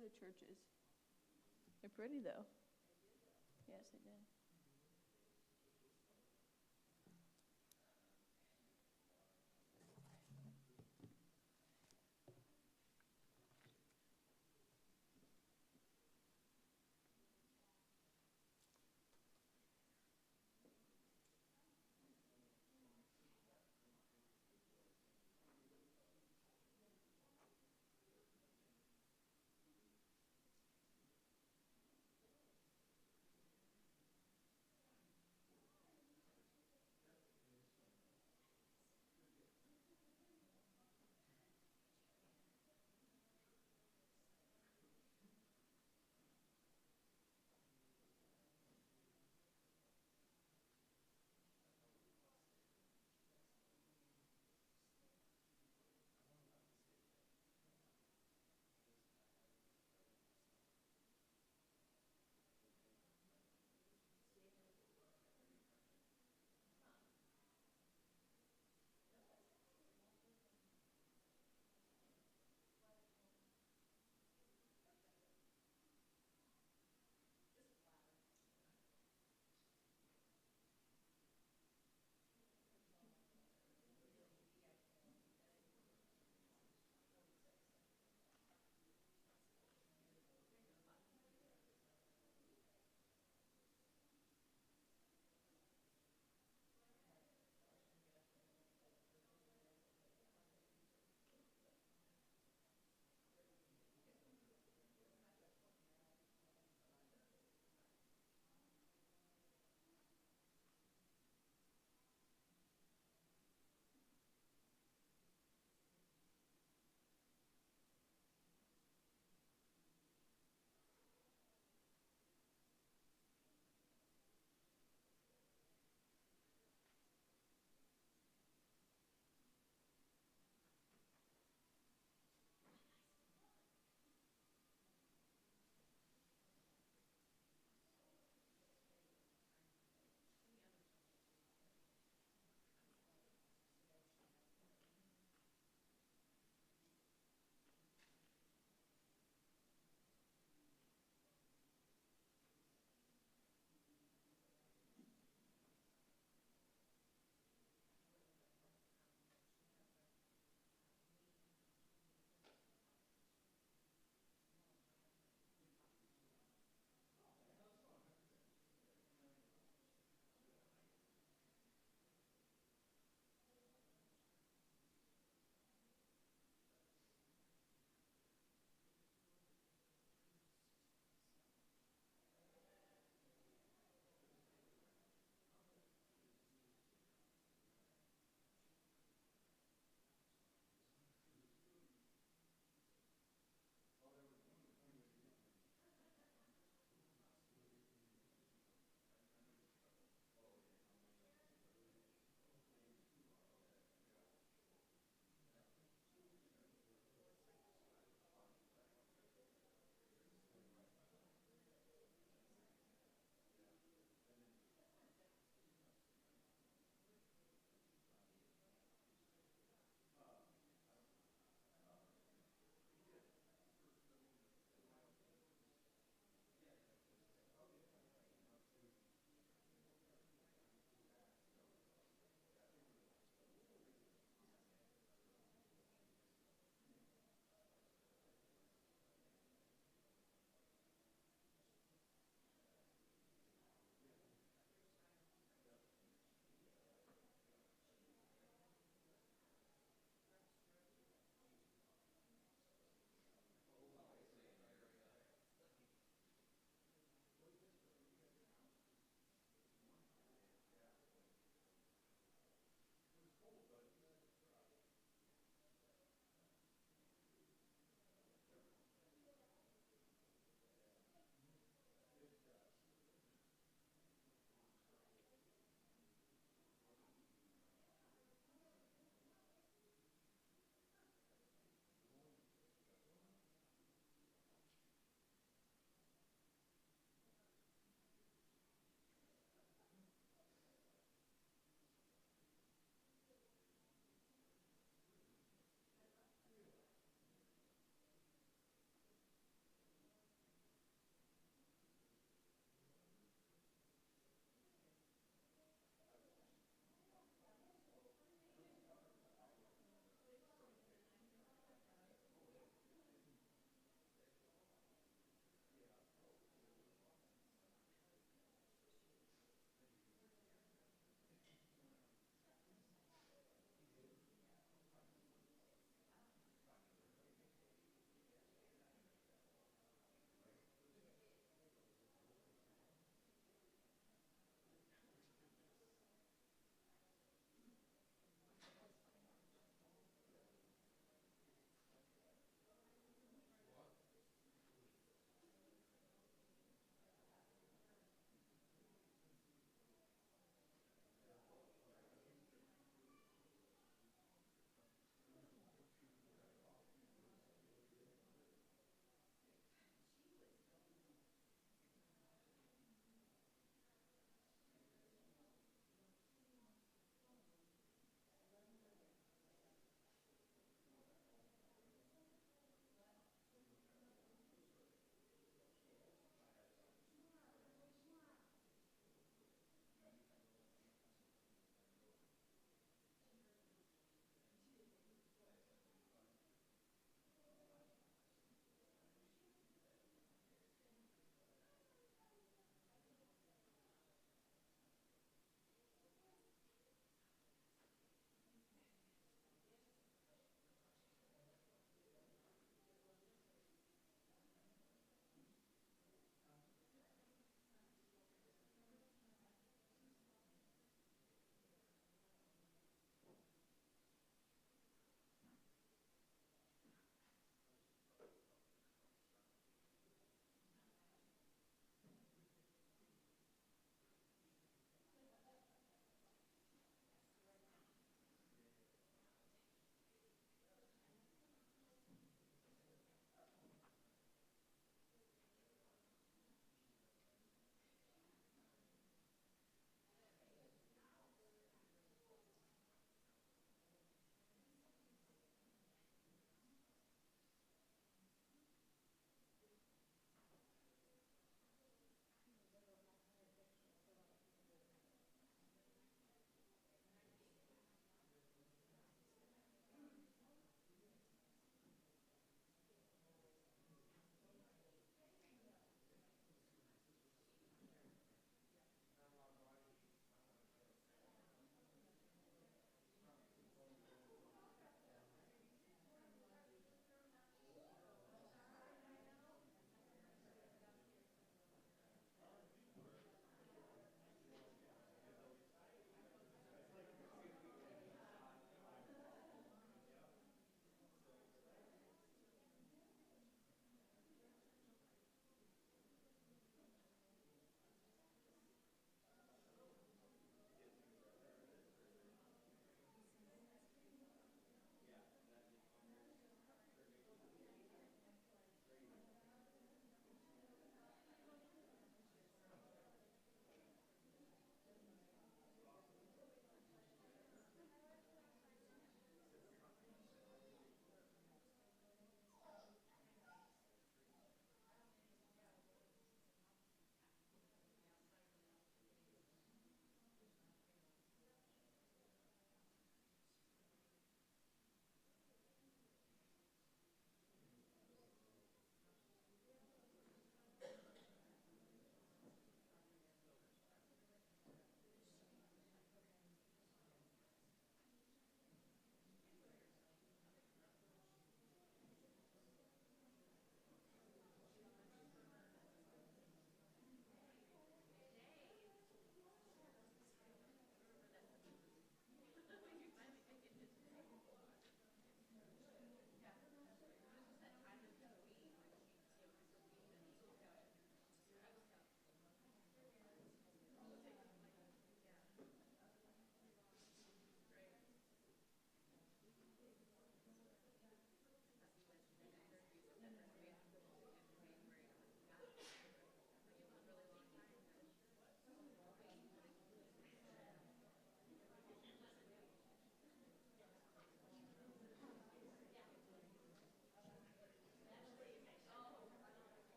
are the churches? They're pretty, though. Yes, they did.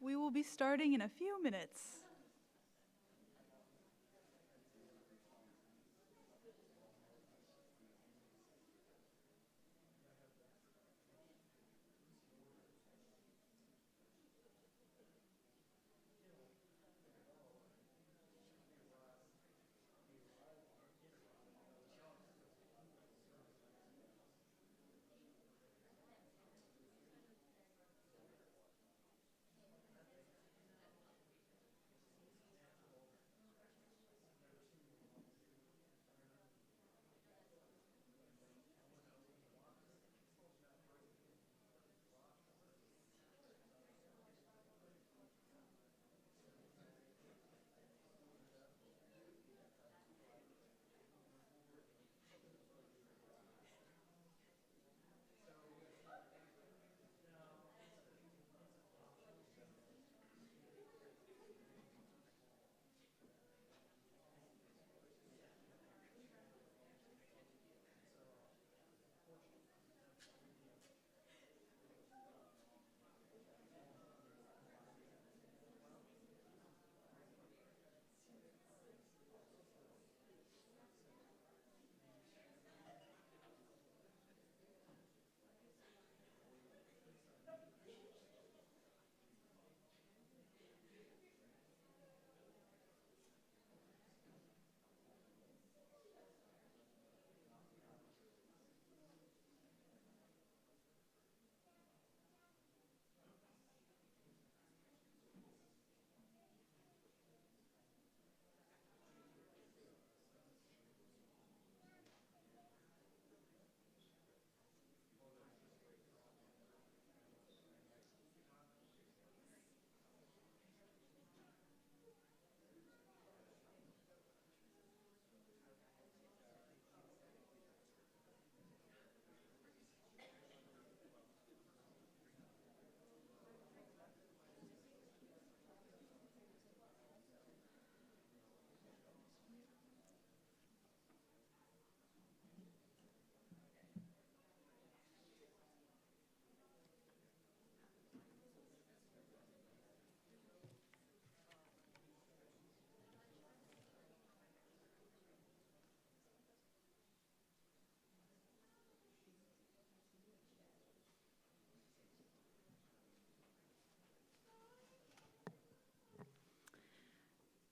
We will be starting in a few minutes.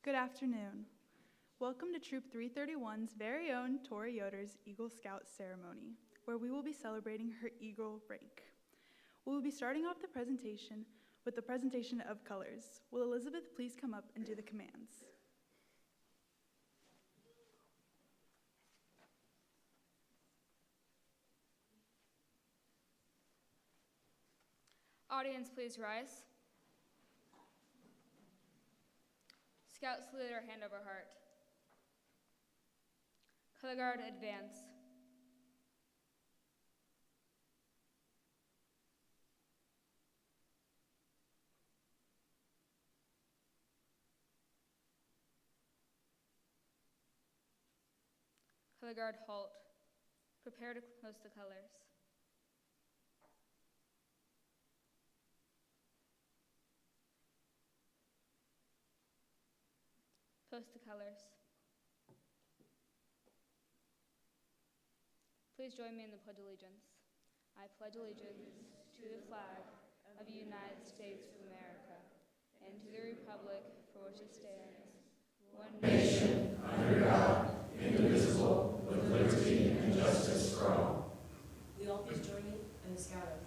Good afternoon. Welcome to Troop 331's very own Tori Yoder's Eagle Scout ceremony, where we will be celebrating her Eagle rank. We will be starting off the presentation with the presentation of colors. Will Elizabeth please come up and do the commands? Audience, please rise. Scout salute or hand over heart. Color guard, advance. Color guard, halt. Prepare to post the colors. Post the colors. Please join me in the Pledge of Allegiance. I pledge allegiance to the flag of the United States of America and to the republic for which it stands, one nation, under God, indivisible, with liberty and justice for all. We all please join me in the Scout oath.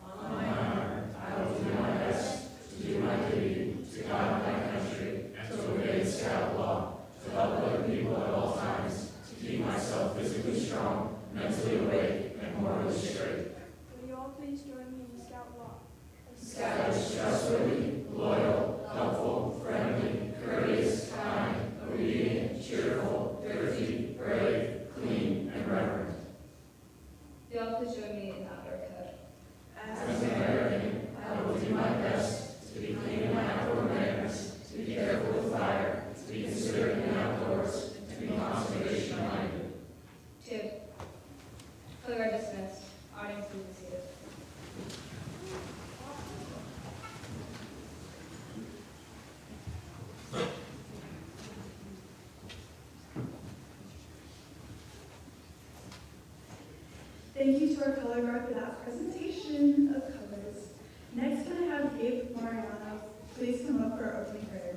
On my honor, I will do my best to do my duty to guide my country and to obey the Scout law, to help other people at all times, to keep myself physically strong, mentally awake, and morally straight. Will you all please join me in the Scout law? Scout is trustworthy, loyal, helpful, friendly, courteous, kind, obedient, cheerful, thrifty, brave, clean, and reverent. You all please join me in outdoor code. As a man Thank you to our color guard for that presentation of colors. Next, can I have Gabe Mariano please come up for our opening prayer?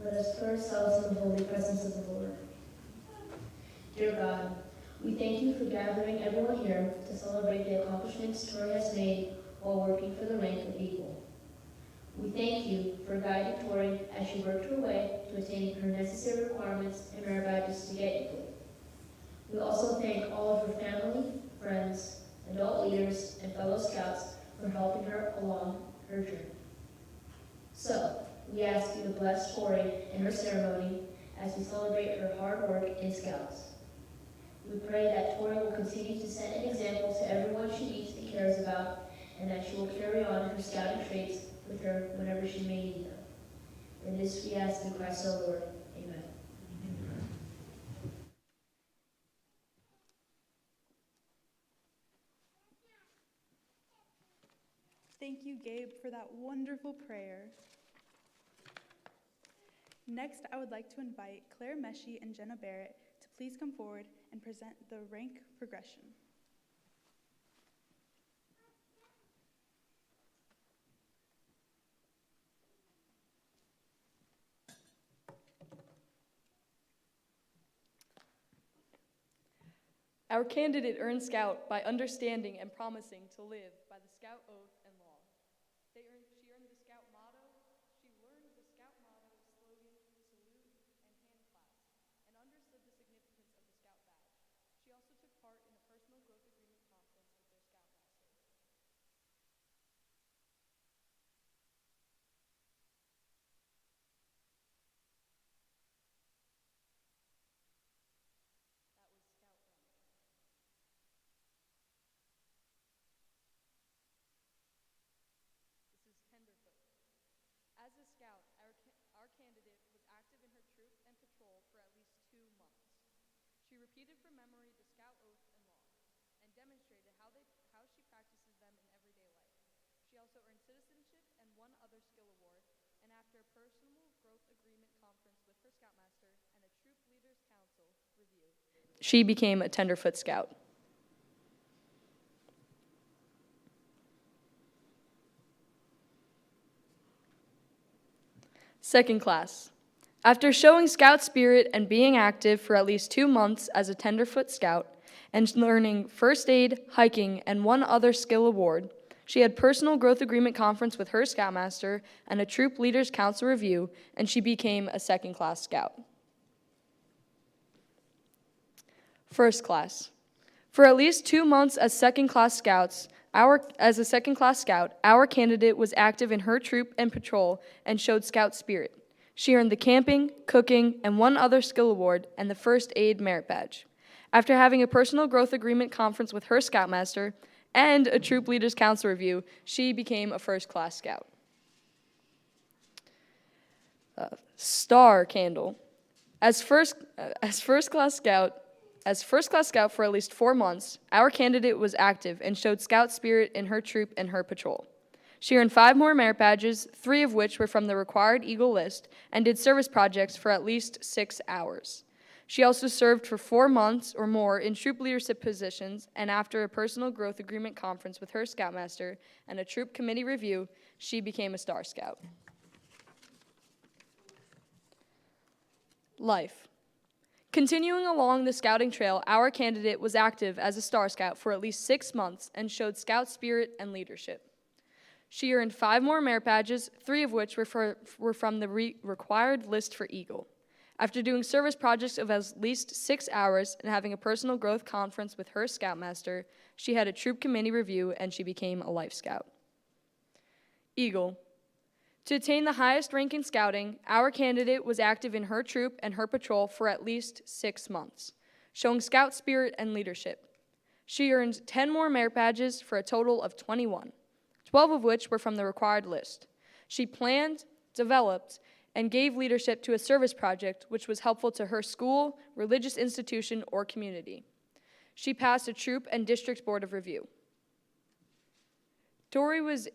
Let us put ourselves in the holy presence of the Lord. Dear God, we thank you for gathering everyone here to celebrate the accomplishments Tori has made while working for the rank of eagle. We thank you for guiding Tori as she worked her way to attain her necessary requirements and merit badges to get eagle. We also thank all of her family, friends, adult leaders, and fellow scouts for helping her along her journey. So, we ask you to bless Tori and her ceremony as we celebrate her hard work in Scouts. We pray that Tori will continue to set an example to everyone she meets and cares about, and that she will carry on her scouting traits with her whenever she may need them. And this we ask through Christ our Lord. Amen. Thank you, Gabe, for that wonderful prayer. Next, I would like to invite Claire Meshi and Jenna Barrett to please come forward and present the rank progression. Our candidate earned Scout by understanding and promising to live by the Scout oath and law. She earned the Scout motto, she learned the Scout motto, slogan, salute, and hand clasp, and understood the significance of the Scout badge. She also took part in a personal growth agreement conference with their Scoutmaster. That was Scout rank. This is tenderfoot. As a Scout, our candidate was active in her troop and patrol for at least 2 months. She repeated from memory the Scout oath and law, and demonstrated how she practices them in everyday life. She also earned citizenship and 1 other skill award, and after a personal growth agreement conference with her Scoutmaster and a troop leaders council review, she became a tenderfoot Scout. Second class. After showing Scout spirit and being active for at least 2 months as a tenderfoot Scout and learning first aid, hiking, and 1 other skill award, she had personal growth agreement conference with her Scoutmaster and a troop leaders council review, and she became a second class Scout. First class. For at least 2 months as second class Scouts, as a second class Scout, our candidate was active in her troop and patrol and showed Scout spirit. She earned the camping, cooking, and 1 other skill award and the first aid merit badge. After having a personal growth agreement conference with her Scoutmaster and a troop leaders council review, she became a first class Scout. Star candle. As first class Scout for at least 4 months, our candidate was active and showed Scout spirit in her troop and her patrol. She earned 5 more merit badges, 3 of which were from the required Eagle list, and did service projects for at least 6 hours. She also served for 4 months or more in troop leadership positions, and after a personal growth agreement conference with her Scoutmaster and a troop committee review, she became a Star Scout. Life. Continuing along the scouting trail, our candidate was active as a Star Scout for at least 6 months and showed Scout spirit and leadership. She earned 5 more merit badges, 3 of which were from the required list for Eagle. After doing service projects of at least 6 hours and having a personal growth conference with her Scoutmaster, she had a troop committee review and she became a Life Scout. Eagle. To attain the highest rank in scouting, our candidate was active in her troop and her patrol for at least 6 months, showing Scout spirit and leadership. She earned 10 more merit badges for a total of 21, 12 of which were from the required list. She planned, developed, and gave leadership to a service project which was helpful to her school, religious institution, or community. She passed a troop and district board of review. Tori was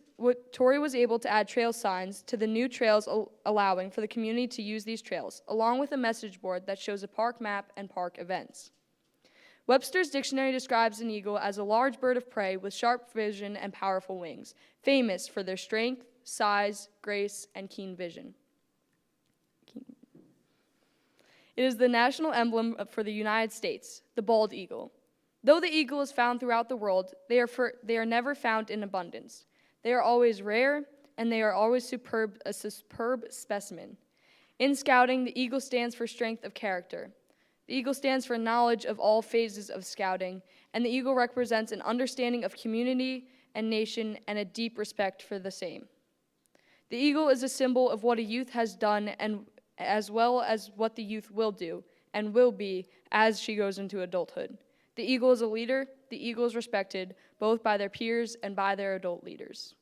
able to add trail signs to the new trails, allowing for the community to use these trails, along with a message board that shows a park map and park events. Webster's dictionary describes an eagle as a large bird of prey with sharp vision and powerful wings, famous for their strength, size, grace, and keen vision. It is the national emblem for the United States, the bald eagle. Though the eagle is found throughout the world, they are never found in abundance. They are always rare, and they are always a superb specimen. In scouting, the eagle stands for strength of character. The eagle stands for knowledge of all phases of scouting, and the eagle represents an understanding of community and nation and a deep respect for the same. The eagle is a symbol of what a youth has done, and as well as what the youth will do and will be as she goes into adulthood. The eagle is a leader. The eagle is respected both by their peers and by their adult leaders.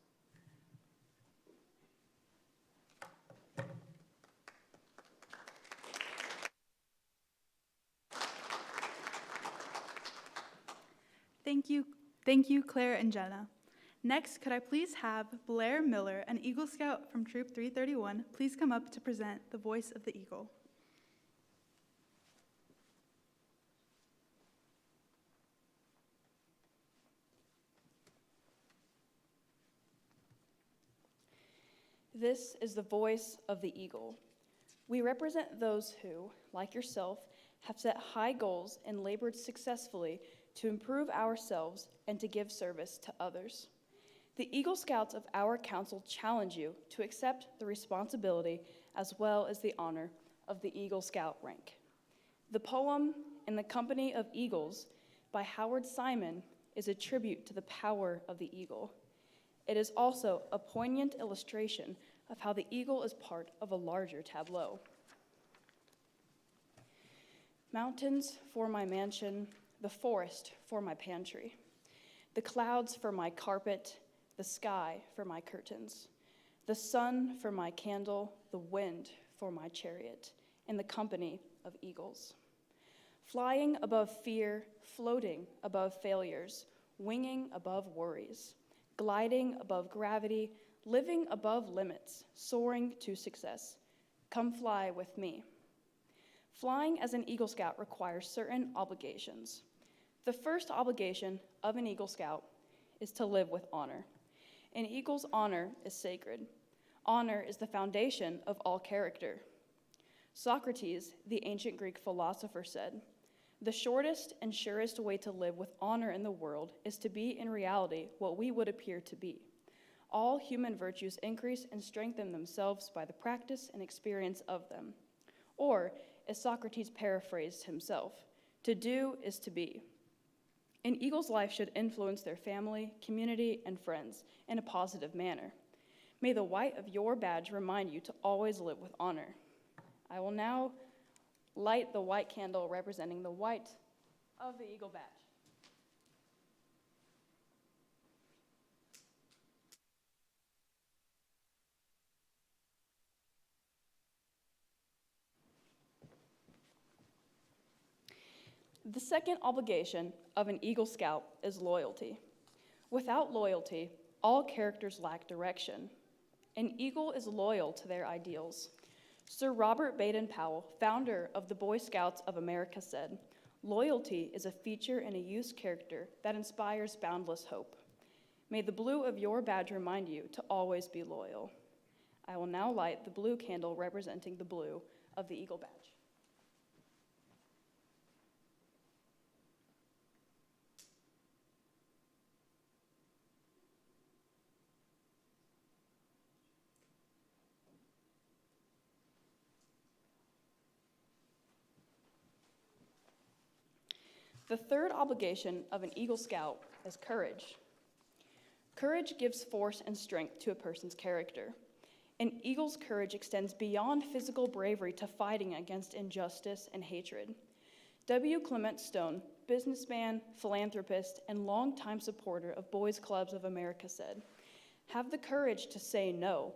Thank you, Claire and Jenna. Next, could I please have Blair Miller, an Eagle Scout from Troop 331, please come up to present the voice of the eagle. This is the voice of the eagle. We represent those who, like yourself, have set high goals and labored successfully to improve ourselves and to give service to others. The Eagle Scouts of our council challenge you to accept the responsibility as well as the honor of the Eagle Scout rank. The poem, "In the Company of Eagles" by Howard Simon is a tribute to the power of the eagle. It is also a poignant illustration of how the eagle is part of a larger tableau. Mountains for my mansion, the forest for my pantry, the clouds for my carpet, the sky for my curtains, the sun for my candle, the wind for my chariot, in the company of eagles. Flying above fear, floating above failures, winging above worries, gliding above gravity, living above limits, soaring to success. Come fly with me. Flying as an Eagle Scout requires certain obligations. The first obligation of an Eagle Scout is to live with honor. An eagle's honor is sacred. Honor is the foundation of all character. Socrates, the ancient Greek philosopher, said, "The shortest and surest way to live with honor in the world is to be in reality what we would appear to be. All human virtues increase and strengthen themselves by the practice and experience of them." Or, as Socrates paraphrased himself, "To do is to be." An eagle's life should influence their family, community, and friends in a positive manner. May the white of your badge remind you to always live with honor. I will now light the white candle representing the white of the eagle badge. The second obligation of an Eagle Scout is loyalty. Without loyalty, all characters lack direction. An eagle is loyal to their ideals. Sir Robert Baden-Powell, founder of the Boy Scouts of America, said, "Loyalty is a feature in a youth's character that inspires boundless hope." May the blue of your badge remind you to always be loyal. I will now light the blue candle representing the blue of the Eagle badge. The third obligation of an Eagle Scout is courage. Courage gives force and strength to a person's character. An eagle's courage extends beyond physical bravery to fighting against injustice and hatred. W. Clement Stone, businessman, philanthropist, and longtime supporter of Boys Clubs of America, said, "Have the courage to say no.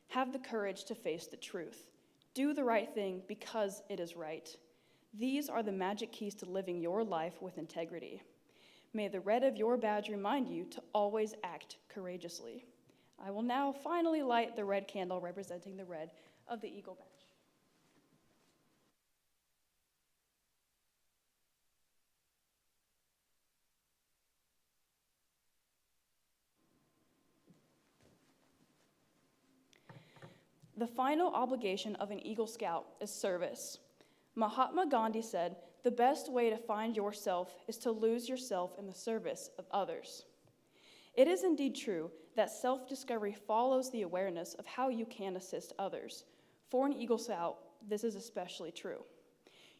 Have the courage to face the truth. Do the right thing because it is right. These are the magic keys to living your life with integrity. May the red of your badge remind you to always act courageously. I will now finally light the red candle representing the red of the Eagle badge. The final obligation of an Eagle Scout is service. Mahatma Gandhi said, "The best way to find yourself is to lose yourself in the service of others." It is indeed true that self-discovery follows the awareness of how you can assist others. For an Eagle Scout, this is especially true.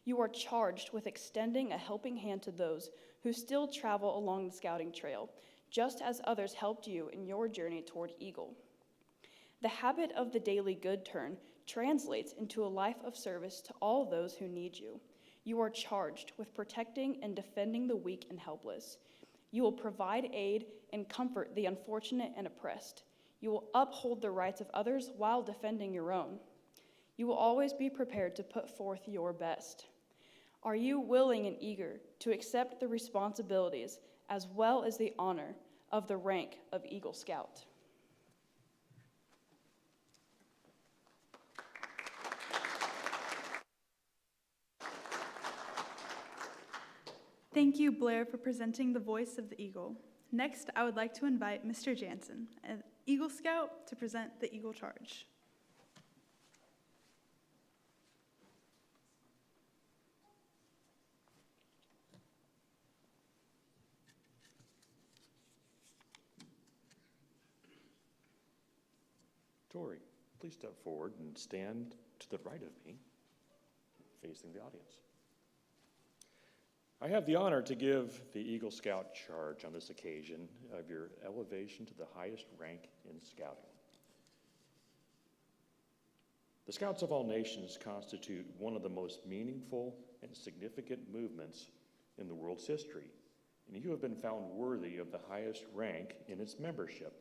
You are charged with extending a helping hand to those who still travel along the scouting trail, just as others helped you in your journey toward Eagle. The habit of the daily good turn translates into a life of service to all those who need you. You are charged with protecting and defending the weak and helpless. You will provide aid and comfort the unfortunate and oppressed. You will uphold the rights of others while defending your own. You will always be prepared to put forth your best. Are you willing and eager to accept the responsibilities as well as the honor of the rank of Eagle Scout? Thank you, Blair, for presenting the voice of the Eagle. Next, I would like to invite Mr. Jansen, an Eagle Scout, to present the Eagle Charge. Tori, please step forward and stand to the right of me, facing the audience. I have the honor to give the Eagle Scout charge on this occasion of your elevation to the highest rank in scouting. The Scouts of all nations constitute one of the most meaningful and significant movements in the world's history, and you have been found worthy of the highest rank in its membership.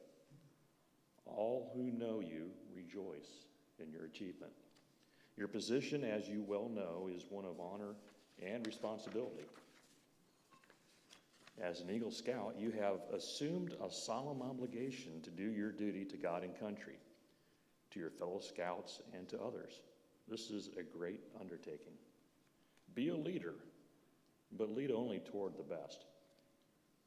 All who know you rejoice in your achievement. Your position, as you well know, is one of honor and responsibility. As an Eagle Scout, you have assumed a solemn obligation to do your duty to God and country, to your fellow scouts, and to others. This is a great undertaking. Be a leader, but lead only toward the best.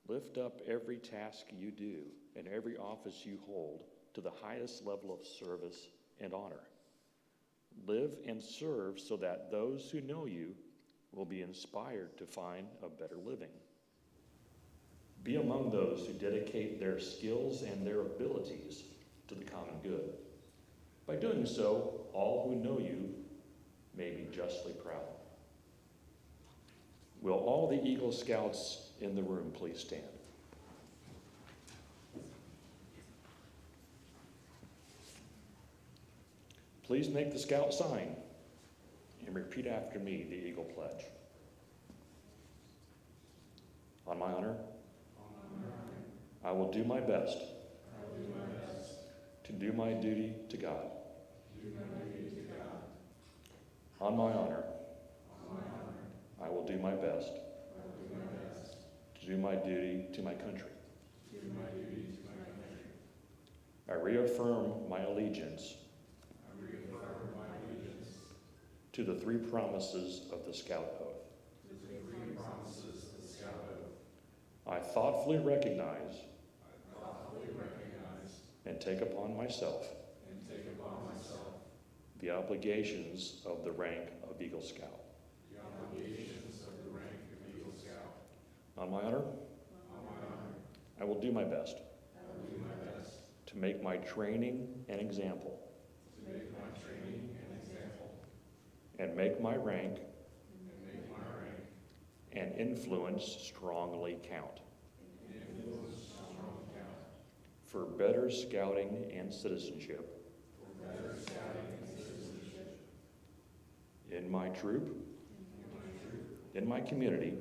Lift up every task you do and every office you hold to the highest level of service and honor. Live and serve so that those who know you will be inspired to find a better living. Be among those who dedicate their skills and their abilities to the common good. By doing so, all who know you may be justly proud. Will all the Eagle Scouts in the room please stand? Please make the Scout sign and repeat after me the Eagle Pledge. On my honor, I will do my best to do my duty to God. On my honor, I will do my best to do my duty to my country. I reaffirm my allegiance to the three promises of the Scout Oath. I thoughtfully recognize and take upon myself the obligations of the rank of Eagle Scout. On my honor, I will do my best to make my training an example and make my rank and influence strongly count for better scouting and citizenship in my troop, in my community,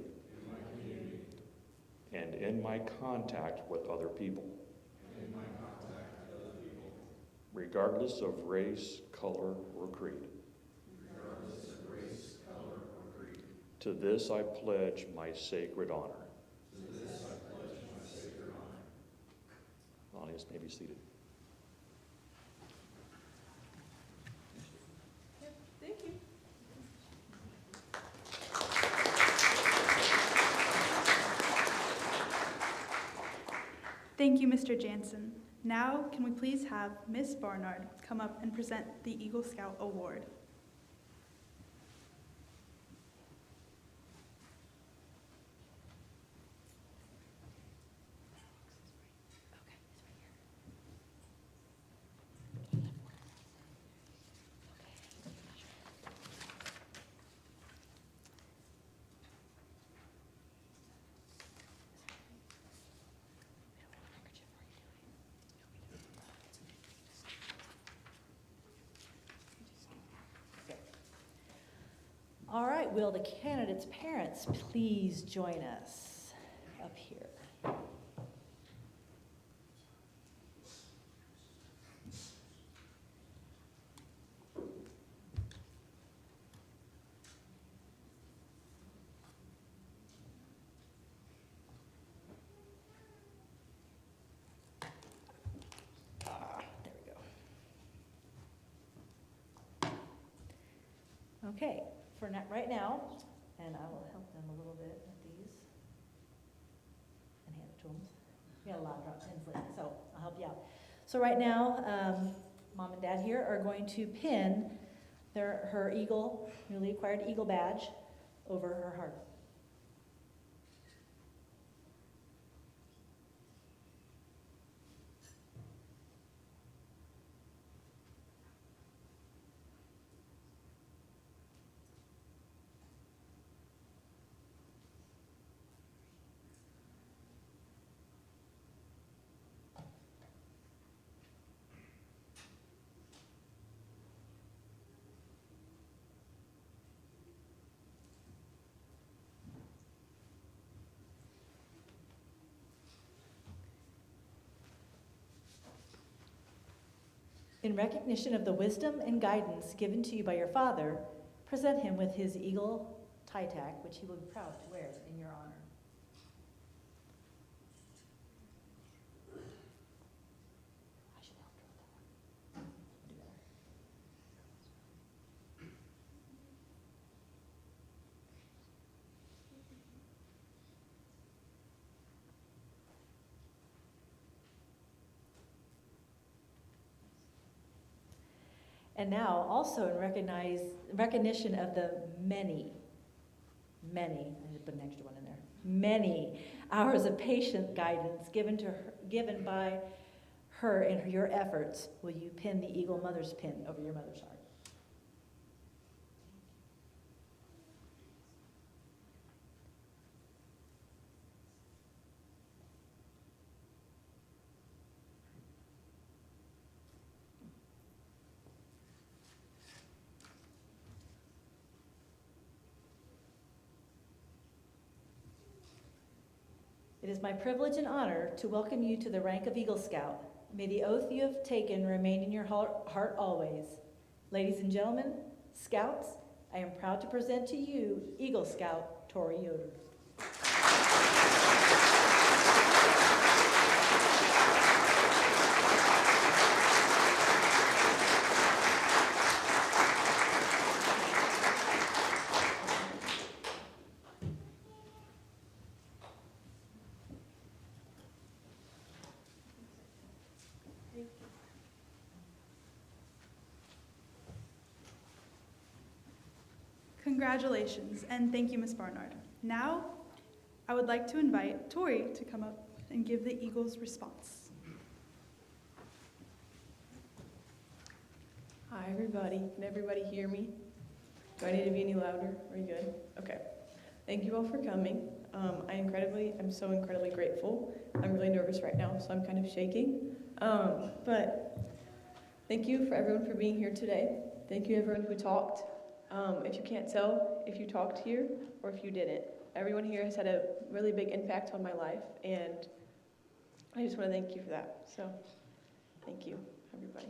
and in my contact with other people, regardless of race, color, or creed. To this I pledge my sacred honor. Audience may be seated. Thank you. Thank you, Mr. Jansen. Now, can we please have Miss Barnard come up and present the Eagle Scout Award? All right, will the candidates' parents please join us up here? There we go. Okay. For right now, and I will help them a little bit with these and hand it to them. We got a lot of drop pins lately, so I'll help you out. So right now, Mom and Dad here are going to pin her Eagle, newly acquired Eagle badge over her heart. In recognition of the wisdom and guidance given to you by your father, present him with his Eagle tie tack, which he will be proud to wear in your honor. I should help her with that one. Do that. And now, also in recognition of the many, I need to put an extra one in there, many hours of patient guidance given by her in your efforts, will you pin the Eagle Mother's pin over your mother's heart? It is my privilege and honor to welcome you to the rank of Eagle Scout. May the oath you have taken remain in your heart always. Ladies and gentlemen, Scouts, I am proud to present to you Eagle Scout Tori Yoder. Congratulations, and thank you, Ms. Barnard. Now, I would like to invite Tori to come up and give the Eagles' response. Hi, everybody. Can everybody hear me? Do I need to be any louder? Are you good? Okay. Thank you all for coming. I'm so incredibly grateful. I'm really nervous right now, so I'm kind of shaking. But thank you for everyone for being here today. Thank you everyone who talked. If you can't tell if you talked here or if you didn't, everyone here has had a really big impact on my life, and I just want to thank you for that. So thank you, everybody.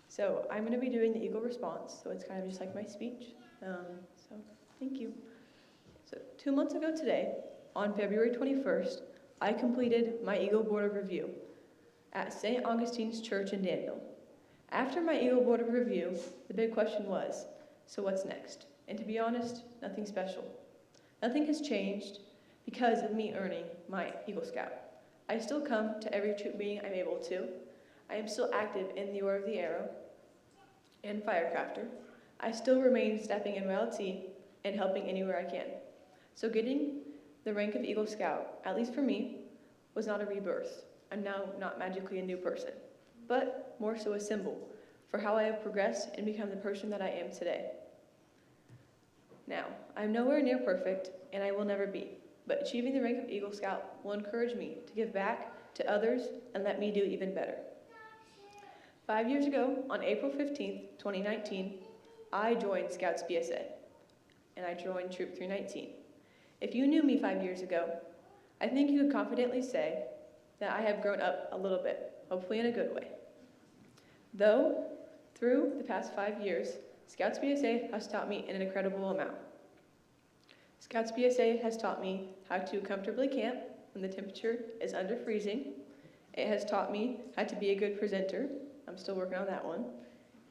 So I'm going to be doing the Eagle response, so it's kind of just like my speech. So thank you. So 2 months ago today, on February 21st, I completed my Eagle Board of Review at St. Augustine's Church in Danville. After my Eagle Board of Review, the big question was, so what's next? And to be honest, nothing special. Nothing has changed because of me earning my Eagle Scout. I still come to every troop meeting I'm able to. I am still active in the Order of the Arrow and Firecrafter. I still remain stepping in YLT and helping anywhere I can. So getting the rank of Eagle Scout, at least for me, was not a rebirth. I'm now not magically a new person, but more so a symbol for how I have progressed and become the person that I am today. Now, I'm nowhere near perfect, and I will never be, but achieving the rank of Eagle Scout will encourage me to give back to others and let me do even better. 5 years ago, on April 15th, 2019, I joined Scouts BSA, and I joined Troop 319. If you knew me 5 years ago, I think you could confidently say that I have grown up a little bit, hopefully in a good way. Though, through the past 5 years, Scouts BSA has taught me an incredible amount. Scouts BSA has taught me how to comfortably camp when the temperature is under freezing. It has taught me how to be a good presenter. I'm still working on that one.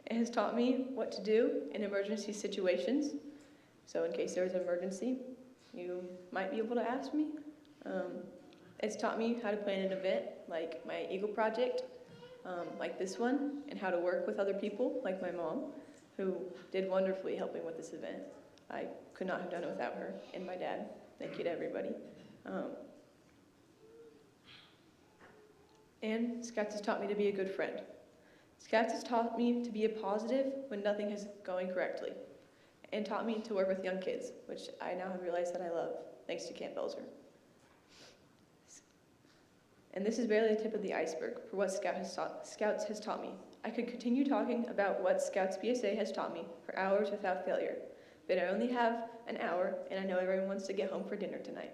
It has taught me what to do in emergency situations. So in case there is an emergency, you might be able to ask me. It's taught me how to plan an event like my Eagle Project, like this one, and how to work with other people like my mom, who did wonderfully helping with this event. I could not have done it without her, and my dad. Thank you to everybody. And Scouts has taught me to be a good friend. Scouts has taught me to be a positive when nothing is going correctly, and taught me to work with young kids, which I now have realized that I love, thanks to Camp Belzer. And this is barely the tip of the iceberg for what Scouts has taught me. I could continue talking about what Scouts BSA has taught me for hours without failure, but I only have an hour, and I know everyone wants to get home for dinner tonight.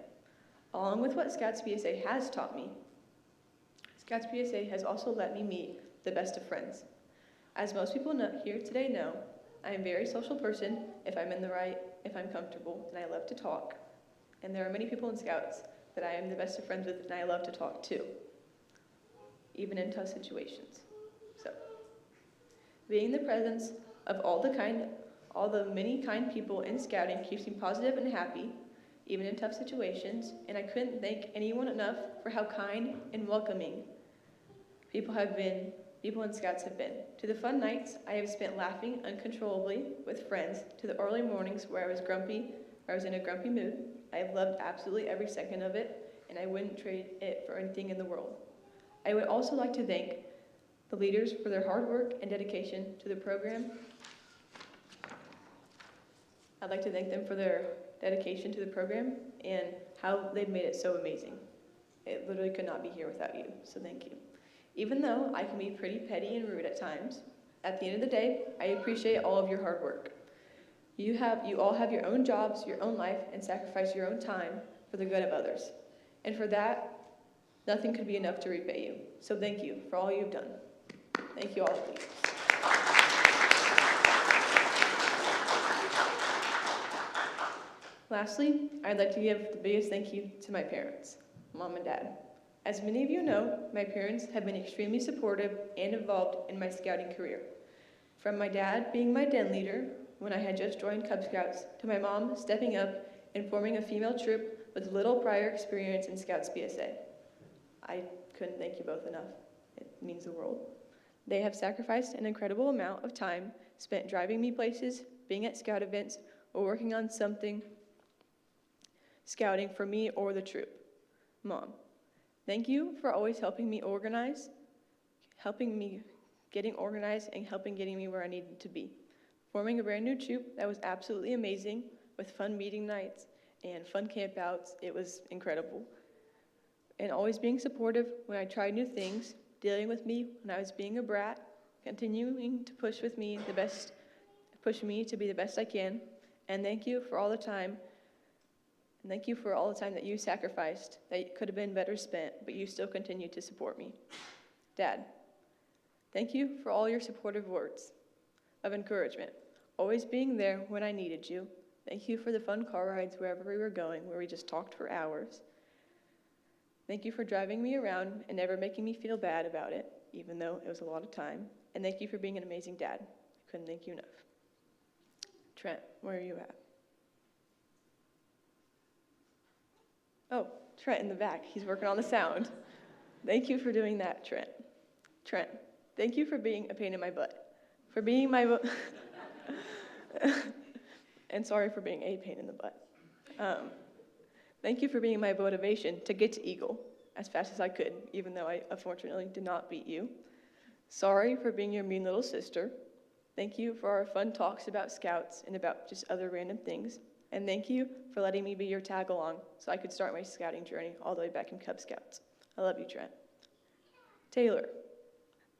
Along with what Scouts BSA has taught me, Scouts BSA has also let me meet the best of friends. As most people here today know, I am a very social person if I'm comfortable, and I love to talk. And there are many people in Scouts that I am the best of friends with, and I love to talk to, even in tough situations. So, being in the presence of all the many kind people in Scouting keeps me positive and happy, even in tough situations, and I couldn't thank anyone enough for how kind and welcoming people in Scouts have been. To the fun nights I have spent laughing uncontrollably with friends, to the early mornings where I was in a grumpy mood. I have loved absolutely every second of it, and I wouldn't trade it for anything in the world. I would also like to thank the leaders for their hard work and dedication to the program. I'd like to thank them for their dedication to the program and how they've made it so amazing. It literally could not be here without you, so thank you. Even though I can be pretty petty and rude at times, at the end of the day, I appreciate all of your hard work. You all have your own jobs, your own life, and sacrifice your own time for the good of others. And for that, nothing could be enough to repay you. So thank you for all you've done. Thank you all, please. Lastly, I'd like to give the biggest thank you to my parents, Mom and Dad. As many of you know, my parents have been extremely supportive and involved in my Scouting career. From my dad being my den leader when I had just joined Cub Scouts, to my mom stepping up and forming a female troop with little prior experience in Scouts BSA. I couldn't thank you both enough. It means the world. They have sacrificed an incredible amount of time spent driving me places, being at Scout events, or working on something Scouting for me or the troop. Mom, thank you for always helping me getting organized and helping getting me where I needed to be. Forming a brand new troop that was absolutely amazing with fun meeting nights and fun campouts. It was incredible. And always being supportive when I tried new things, dealing with me when I was being a brat, continuing to push me to be the best I can. And thank you for all the time. And thank you for all the time that you sacrificed that could have been better spent, but you still continue to support me. Dad, thank you for all your supportive words of encouragement, always being there when I needed you, Thank you for the fun car rides wherever we were going, where we just talked for hours. Thank you for driving me around and never making me feel bad about it, even though it was a lot of time. And thank you for being an amazing dad. I couldn't thank you enough. Trent, where are you at? Oh, Trent in the back. He's working on the sound. Thank you for doing that, Trent. Trent, thank you for being a pain in my butt. For being my and sorry for being a pain in the butt. Thank you for being my motivation to get to Eagle as fast as I could, even though I unfortunately did not beat you. Sorry for being your mean little sister. Thank you for our fun talks about Scouts and about just other random things. And thank you for letting me be your tag along so I could start my scouting journey all the way back in Cub Scouts. I love you, Trent. Taylor,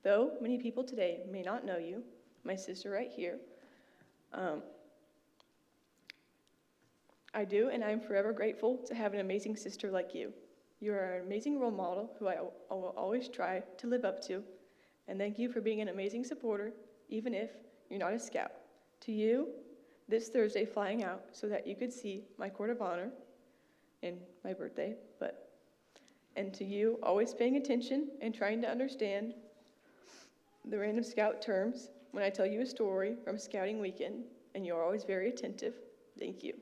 though many people today may not know you, my sister right here, I do, and I am forever grateful to have an amazing sister like you. You are an amazing role model who I will always try to live up to. And thank you for being an amazing supporter, even if you're not a scout. To you, this Thursday flying out so that you could see my court of honor and my birthday, and to you, always paying attention and trying to understand the random scout terms when I tell you a story from scouting weekend, and you're always very attentive. Thank you.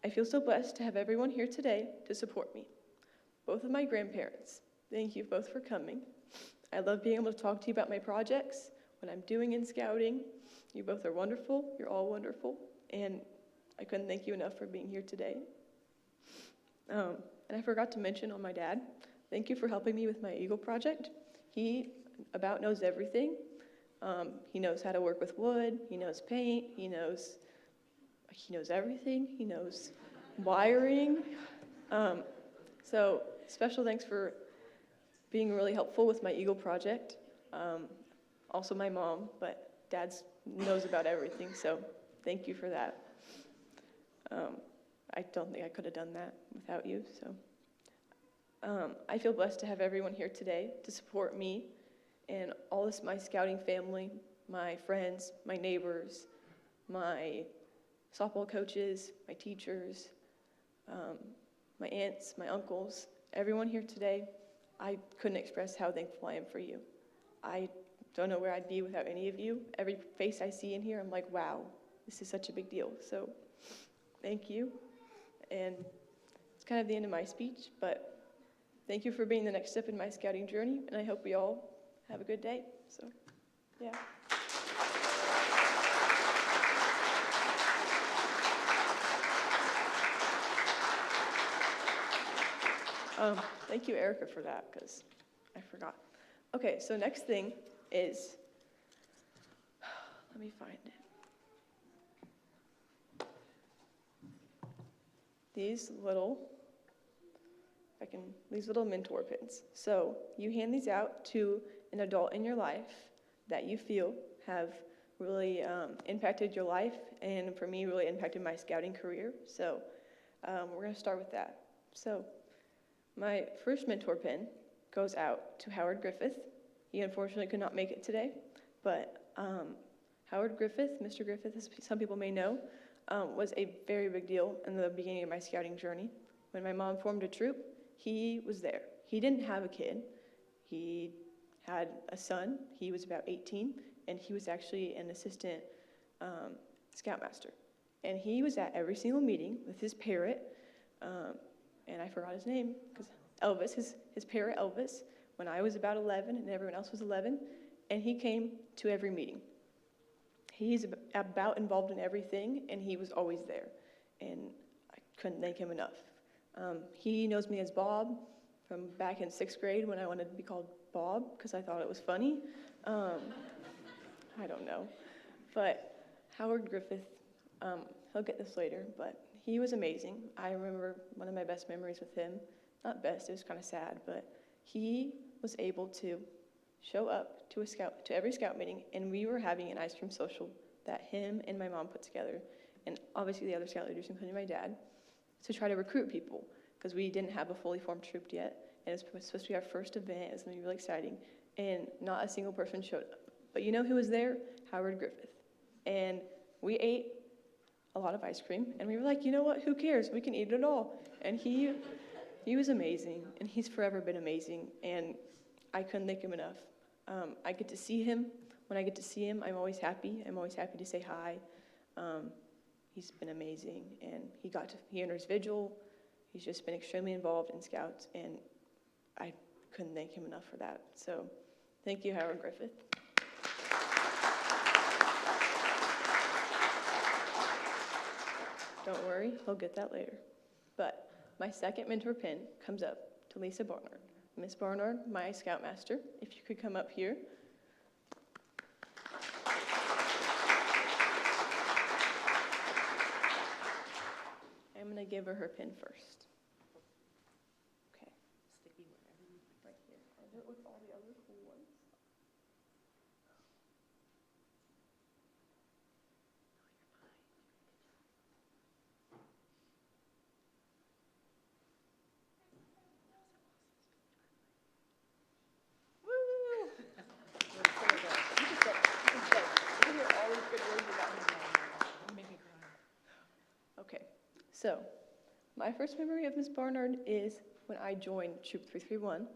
I feel so blessed to have everyone here today to support me. Both of my grandparents, thank you both for coming. I love being able to talk to you about my projects, what I'm doing in scouting. You both are wonderful, you're all wonderful, and I couldn't thank you enough for being here today. And I forgot to mention on my dad, thank you for helping me with my Eagle project. He about knows everything. He knows how to work with wood, he knows paint, he knows everything, he knows wiring. So special thanks for being really helpful with my Eagle project. Also my mom, but Dad knows about everything, so thank you for that. I don't think I could have done that without you, so. I feel blessed to have everyone here today to support me and all this, my scouting family, my friends, my neighbors, my softball coaches, my teachers, my aunts, my uncles, everyone here today. I couldn't express how thankful I am for you. I don't know where I'd be without any of you. Every face I see in here, I'm like, wow, this is such a big deal. So thank you. And it's kind of the end of my speech, but thank you for being the next step in my scouting journey, and I hope we all have a good day. So, yeah. Thank you, Erica, for that, because I forgot. Okay, so next thing is, let me find it. These little mentor pins. So you hand these out to an adult in your life that you feel have really impacted your life, and for me, really impacted my scouting career. So we're going to start with that. So my first mentor pin goes out to Howard Griffith. He unfortunately could not make it today, but Howard Griffith, Mr. Griffith, as some people may know, was a very big deal in the beginning of my scouting journey. When my mom formed a troop, he was there. He didn't have a kid. He had a son. He was about 18, and he was actually an assistant scoutmaster. And he was at every single meeting with his parrot, and I forgot his name, because Elvis, his parrot Elvis, when I was about 11 and everyone else was 11, and he came to every meeting. He's about involved in everything, and he was always there, and I couldn't thank him enough. He knows me as Bob from back in 6th grade when I wanted to be called Bob because I thought it was funny. I don't know. But Howard Griffith, he'll get this later, but he was amazing. I remember one of my best memories with him. Not best, it was kind of sad, but he was able to show up to every scout meeting, and we were having an ice cream social that him and my mom put together, and obviously the other scout leaders, including my dad, to try to recruit people, because we didn't have a fully formed troop yet, and it was supposed to be our first event. It was going to be really exciting, and not a single person showed up. But you know who was there? Howard Griffith. And we ate a lot of ice cream, and we were like, you know what, who cares? We can eat it all. And he was amazing, and he's forever been amazing, and I couldn't thank him enough. I get to see him. When I get to see him, I'm always happy. I'm always happy to say hi. He's been amazing, and he enters Vigil. He's just been extremely involved in Scouts, and I couldn't thank him enough for that. So thank you, Howard Griffith. Don't worry, he'll get that later. But my second mentor pin comes up to Lisa Barnard. Miss Barnard, my Scoutmaster, if you could come up here. I'm going to give her pin first. Okay. Sticky wherever you Right here. And it with all the other cool ones. Okay, so my first memory of Miss Barnard is when I joined Troop 331.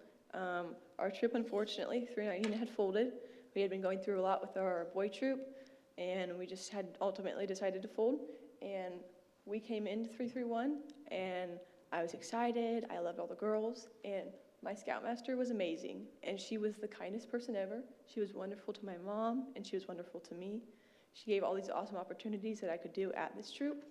Our troop, unfortunately, 319 had folded. We had been going through a lot with our boy troop, and we just had ultimately decided to fold. And we came into 331, and I was excited. I loved all the girls, and my Scoutmaster was amazing, and she was the kindest person ever. She was wonderful to my mom, and she was wonderful to me. She gave all these awesome opportunities that I could do at this troop,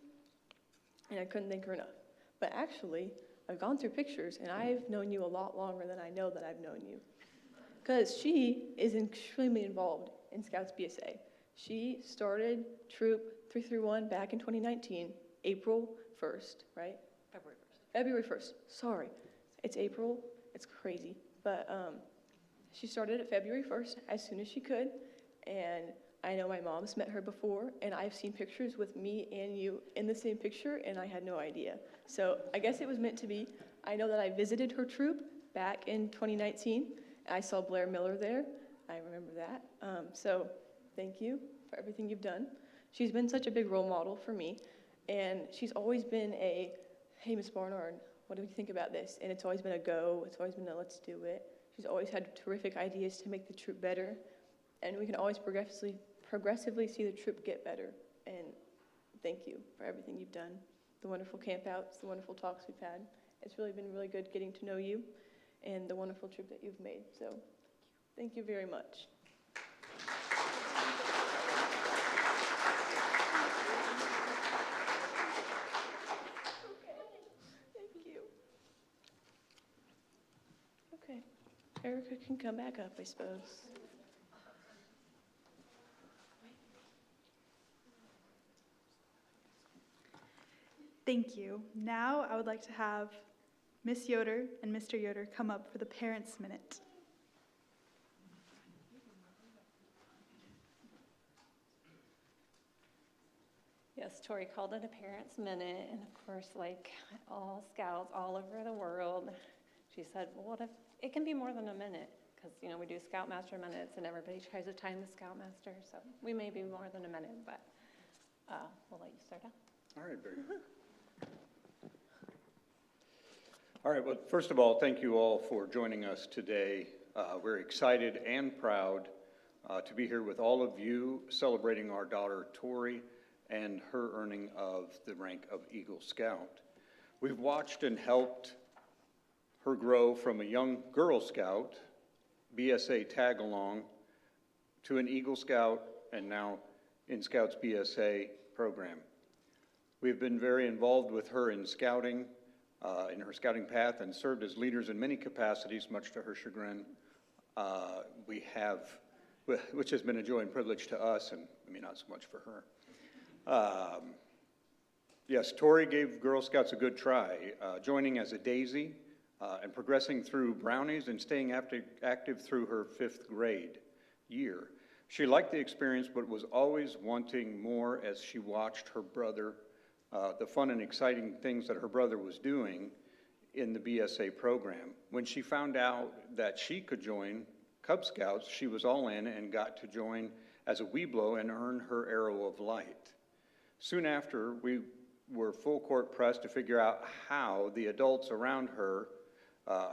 and I couldn't thank her enough. But actually, I've gone through pictures, and I've known you a lot longer than I know that I've known you. Because she is extremely involved in Scouts BSA. She started Troop 331 back in 2019, April 1st, right? February 1st. February 1st, sorry. It's April, it's crazy. But she started it February 1st as soon as she could, and I know my mom's met her before, and I've seen pictures with me and you in the same picture, and I had no idea. So I guess it was meant to be. I know that I visited her troop back in 2019. I saw Blair Miller there. I remember that. So thank you for everything you've done. She's been such a big role model for me, and she's always been a, hey, Miss Barnard, what do you think about this? And it's always been a go. It's always been a let's do it. She's always had terrific ideas to make the troop better, and we can always progressively see the troop get better. And thank you for everything you've done. The wonderful campouts, the wonderful talks we've had. It's really been really good getting to know you and the wonderful troop that you've made. So thank you very much. Thank you. Okay, Erica can come back up, I suppose. Thank you. Now I would like to have Miss Yoder and Mr. Yoder come up for the Parents' Minute. Yes, Tori called it a Parents' Minute, and of course, like all Scouts all over the world, she said, well, what if it can be more than a minute? Because, you know, we do Scoutmaster minutes, and everybody tries to time the Scoutmaster, so we may be more than a minute, but we'll let you start out. All right, very good. All right, well, first of all, thank you all for joining us today. We're excited and proud to be here with all of you celebrating our daughter, Tori, and her earning of the rank of Eagle Scout. We've watched and helped her grow from a young Girl Scout, BSA tag-along, to an Eagle Scout, and now in Scouts BSA program. We've been very involved with her in scouting, in her scouting path, and served as leaders in many capacities, much to her chagrin. Which has been a joy and privilege to us, and I mean, not so much for her. Yes, Tori gave Girl Scouts a good try, joining as a daisy and progressing through brownies and staying active through her 5th grade year. She liked the experience, but was always wanting more as she watched her brother, the fun and exciting things that her brother was doing in the BSA program. When she found out that she could join Cub Scouts, she was all in and got to join as a Weeblo and earn her Arrow of Light. Soon after, we were full court press to figure out how the adults around her,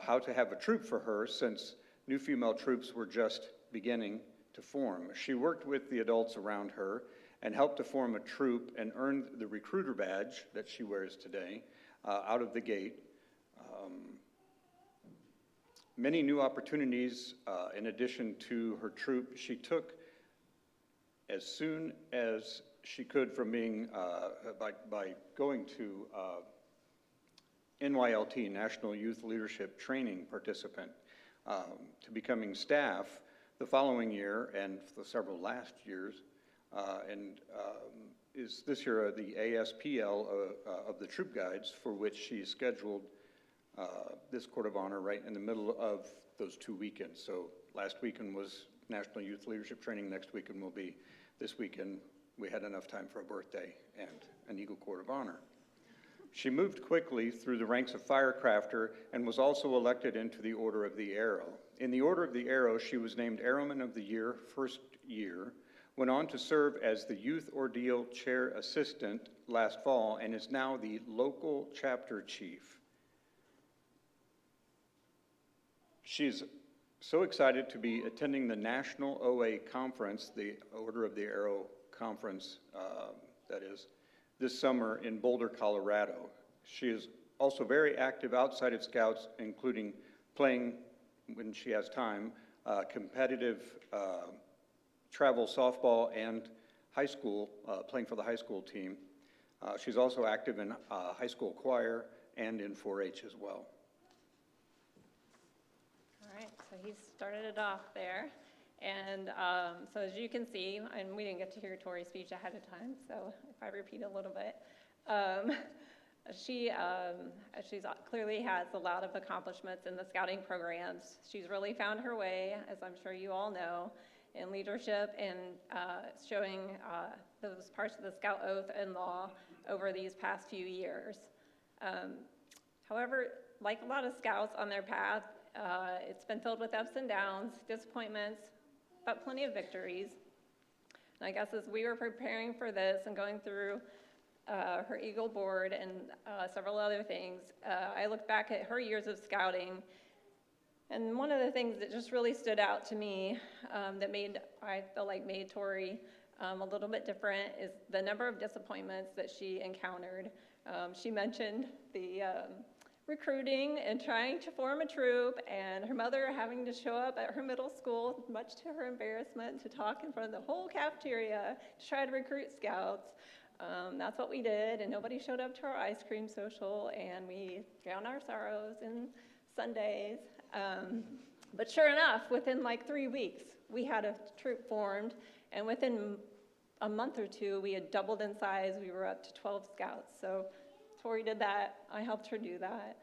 how to have a troop for her, since new female troops were just beginning to form. She worked with the adults around her and helped to form a troop and earned the recruiter badge that she wears today out of the gate. Many new opportunities in addition to her troop she took as soon as she could from being, by going to NYLT, National Youth Leadership Training participant, to becoming staff the following year and the several last years, and is this year the ASPL of the troop guides, for which she's scheduled this Court of Honor right in the middle of those 2 weekends. So last weekend was National Youth Leadership Training, next weekend will be this weekend. We had enough time for a birthday and an Eagle Court of Honor. She moved quickly through the ranks of firecrafter and was also elected into the Order of the Arrow. In the Order of the Arrow, she was named Airwoman of the Year, first year, went on to serve as the Youth Ordeal Chair Assistant last fall, and is now the local chapter chief. She's so excited to be attending the National OA Conference, the Order of the Arrow Conference, that is, this summer in Boulder, Colorado. She is also very active outside of Scouts, including playing, when she has time, competitive travel softball and high school, playing for the high school team. She's also active in high school choir and in 4-H as well. All right, so he started it off there. And so as you can see, and we didn't get to hear Tori's speech ahead of time, so if I repeat a little bit, she's clearly has a lot of accomplishments in the scouting programs. She's really found her way, as I'm sure you all know, in leadership and showing those parts of the Scout Oath and law over these past few years. However, like a lot of Scouts on their path, it's been filled with ups and downs, disappointments, but plenty of victories. And I guess as we were preparing for this and going through her Eagle board and several other things, I looked back at her years of scouting, and one of the things that just really stood out to me I feel like made Tori a little bit different is the number of disappointments that she encountered. She mentioned the recruiting and trying to form a troop, and her mother having to show up at her middle school, much to her embarrassment, to talk in front of the whole cafeteria to try to recruit Scouts. That's what we did, and nobody showed up to our ice cream social, and we drowned our sorrows in Sundays. But sure enough, within like 3 weeks, we had a troop formed, and within a month or two, we had doubled in size. We were up to 12 Scouts. So Tori did that. I helped her do that.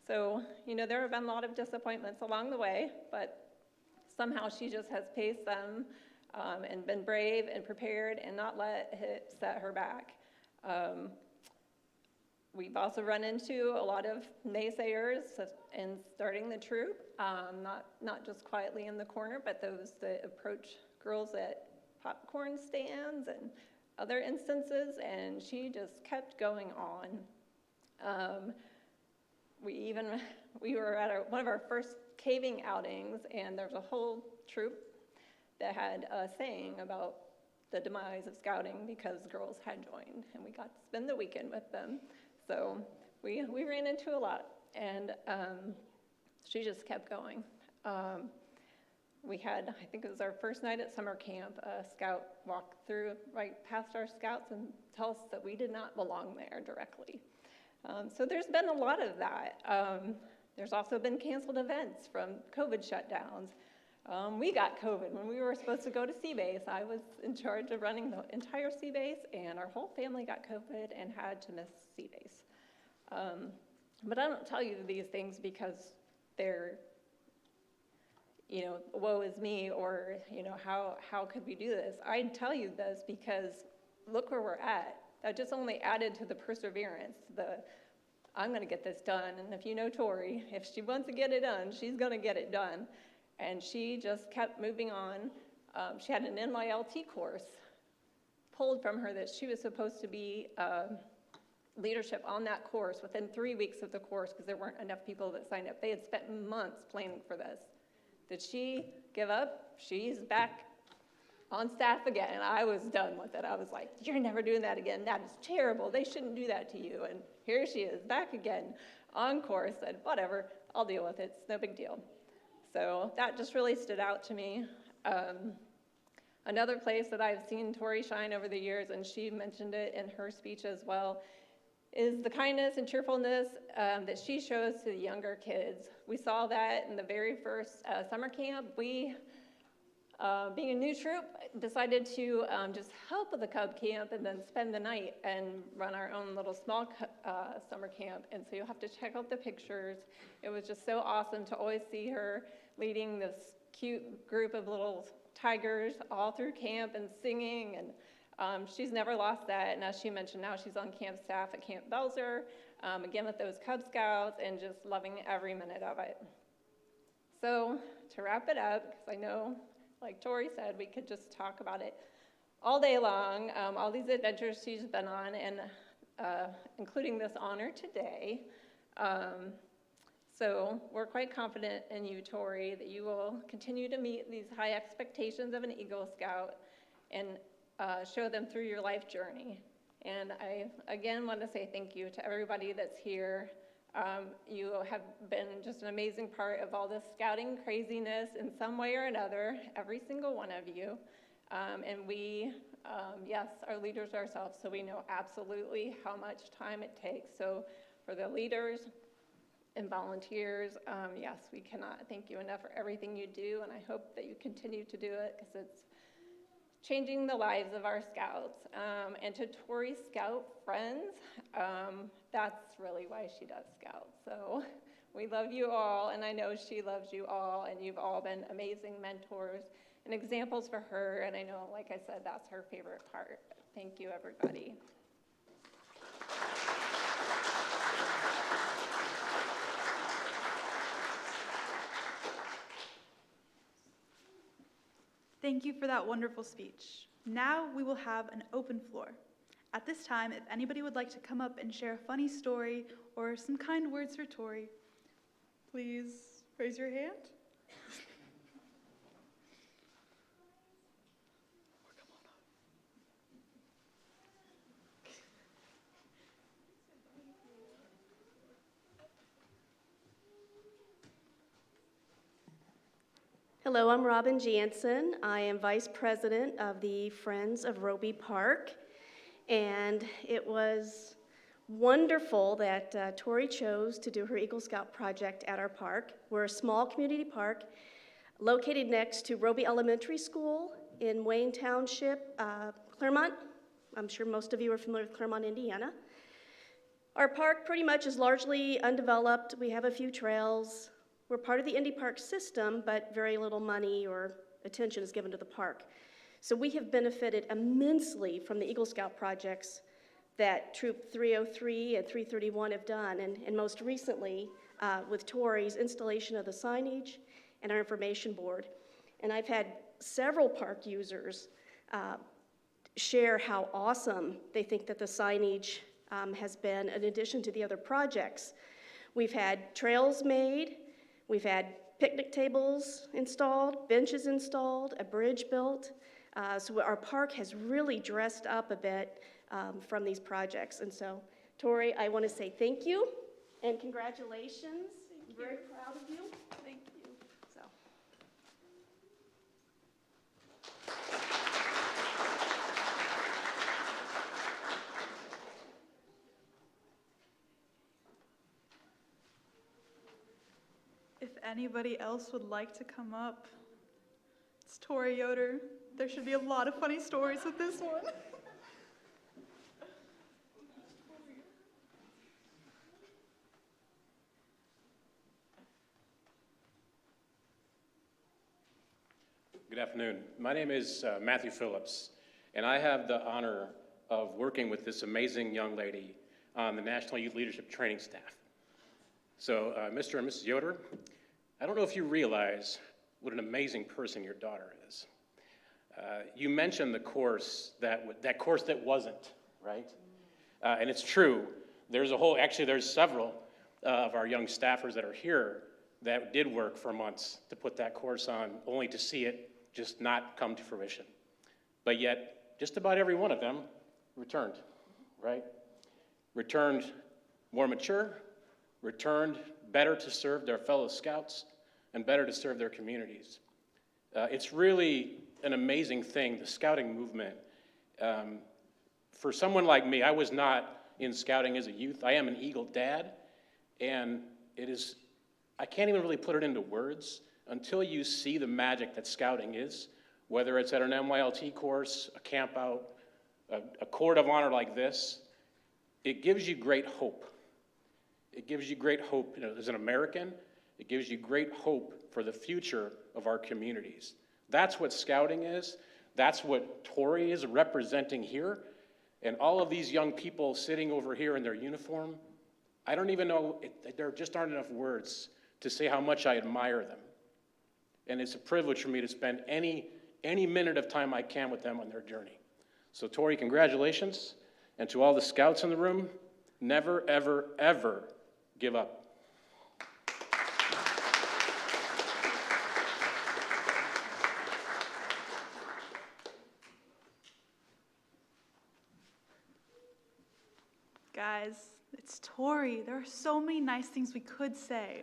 So, there have been a lot of disappointments along the way, but somehow she just has paced them and been brave and prepared and not let it set her back. We've also run into a lot of naysayers in starting the troop, not just quietly in the corner, but those that approach girls at popcorn stands and other instances, and she just kept going on. We were at one of our first caving outings, and there was a whole troop that had a saying about the demise of scouting because girls had joined, and we got to spend the weekend with them. So we ran into a lot, and she just kept going. We had, I think it was our first night at summer camp, a scout walk through right past our Scouts and tell us that we did not belong there directly. So there's been a lot of that. There's also been canceled events from COVID shutdowns. We got COVID when we were supposed to go to Sea Base. I was in charge of running the entire Sea Base, and our whole family got COVID and had to miss Sea Base. But I don't tell you these things because they're, woe is me, or, how could we do this? I tell you this because look where we're at. That just only added to the perseverance, I'm gonna get this done, and if you know Tori, if she wants to get it done, she's gonna get it done. And she just kept moving on. She had an NYLT course pulled from her that she was supposed to be leadership on that course within 3 weeks of the course because there weren't enough people that signed up. They had spent months planning for this. Did she give up? She's back on staff again, and I was done with it. I was like, you're never doing that again. That is terrible. They shouldn't do that to you. And here she is back again on course, and whatever, I'll deal with it. It's no big deal. So that just really stood out to me. Another place that I've seen Tori shine over the years, and she mentioned it in her speech as well, is the kindness and cheerfulness that she shows to the younger kids. We saw that in the very first summer camp. We, being a new troop, decided to just help with the Cub camp and then spend the night and run our own little small summer camp. And so you'll have to check out the pictures. It was just so awesome to always see her leading this cute group of little tigers all through camp and singing, and she's never lost that. And as she mentioned, now she's on camp staff at Camp Belzer, again with those Cub Scouts, and just loving every minute of it. So to wrap it up, because I know, like Tori said, we could just talk about it all day long, all these adventures she's been on, and including this honor today. So we're quite confident in you, Tori, that you will continue to meet these high expectations of an Eagle Scout and show them through your life journey. And I, again, want to say thank you to everybody that's here. You have been just an amazing part of all this scouting craziness in some way or another, every single one of you. And we, yes, are leaders ourselves, so we know absolutely how much time it takes. So for the leaders and volunteers, yes, we cannot thank you enough for everything you do, and I hope that you continue to do it because it's changing the lives of our scouts. And to Tori's scout friends, that's really why she does scout. So we love you all, and I know she loves you all, and you've all been amazing mentors and examples for her, and I know, like I said, that's her favorite part. Thank you, everybody. Thank you for that wonderful speech. Now we will have an open floor. At this time, if anybody would like to come up and share a funny story or some kind words for Tori, please raise your hand. Hello, I'm Robin Jansen. I am Vice President of the Friends of Roby Park, and it was wonderful that Tori chose to do her Eagle Scout project at our park. We're a small community park located next to Roby Elementary School in Wayne Township, Claremont. I'm sure most of you are familiar with Claremont, Indiana. Our park pretty much is largely undeveloped. We have a few trails. We're part of the Indy Park system, but very little money or attention is given to the park. So we have benefited immensely from the Eagle Scout projects that Troop 303 and 331 have done, and most recently with Tori's installation of the signage and our information board. And I've had several park users share how awesome they think that the signage has been in addition to the other projects. We've had trails made. We've had picnic tables installed, benches installed, a bridge built. So our park has really dressed up a bit from these projects. And so, Tori, I want to say thank you and congratulations. I'm very proud of you. Thank you. So. If anybody else would like to come up, it's Tori Yoder. There should be a lot of funny stories with this one. Good afternoon. My name is Matthew Phillips, and I have the honor of working with this amazing young lady on the National Youth Leadership Training staff. So, Mr. and Mrs. Yoder, I don't know if you realize what an amazing person your daughter is. You mentioned the course that course that wasn't, right? And it's true. There's several of our young staffers that are here that did work for months to put that course on, only to see it just not come to fruition. But yet, just about every one of them returned, right? Returned more mature, returned better to serve their fellow scouts, and better to serve their communities. It's really an amazing thing, the scouting movement. For someone like me, I was not in scouting as a youth. I am an Eagle dad, and I can't even really put it into words until you see the magic that scouting is, whether it's at an MYLT course, a camp out, a court of honor like this. It gives you great hope. It gives you great hope, as an American. It gives you great hope for the future of our communities. That's what scouting is. That's what Tori is representing here. And all of these young people sitting over here in their uniform, I don't even know, there just aren't enough words to say how much I admire them. And it's a privilege for me to spend any minute of time I can with them on their journey. So Tori, congratulations. And to all the scouts in the room, never, ever, ever give up. Guys, it's Tori. There are so many nice things we could say.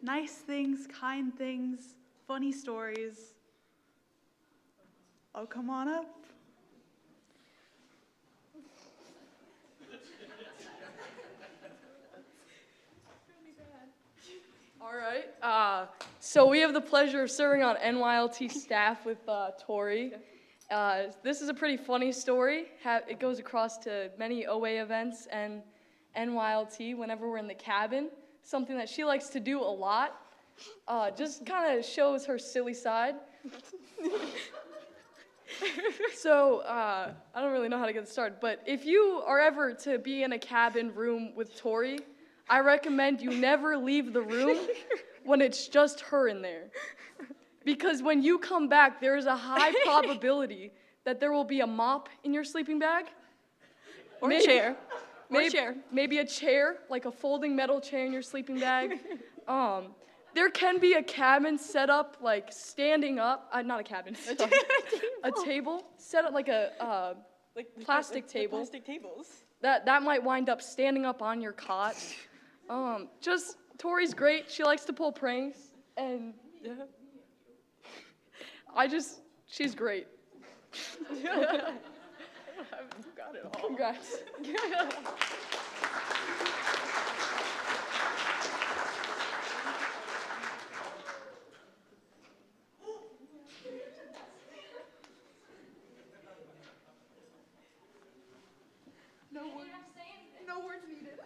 Nice things, kind things, funny stories. Oh, come on up. All right. So we have the pleasure of serving on NYLT staff with Tori. This is a pretty funny story. It goes across to many OA events and NYLT whenever we're in the cabin, something that she likes to do a lot. Just kind of shows her silly side. So I don't really know how to get started, but if you are ever to be in a cabin room with Tori, I recommend you never leave the room when it's just her in there. Because when you come back, there is a high probability that there will be a mop in your sleeping bag. Or a chair. Maybe a chair, like a folding metal chair in your sleeping bag. There can be a cabin set up, like standing up. Not a cabin. A table set up like a plastic table. Plastic tables. That might wind up standing up on your cot. Tori's great. She likes to pull pranks, and yeah. She's great. I've got it all. Congrats. No words needed.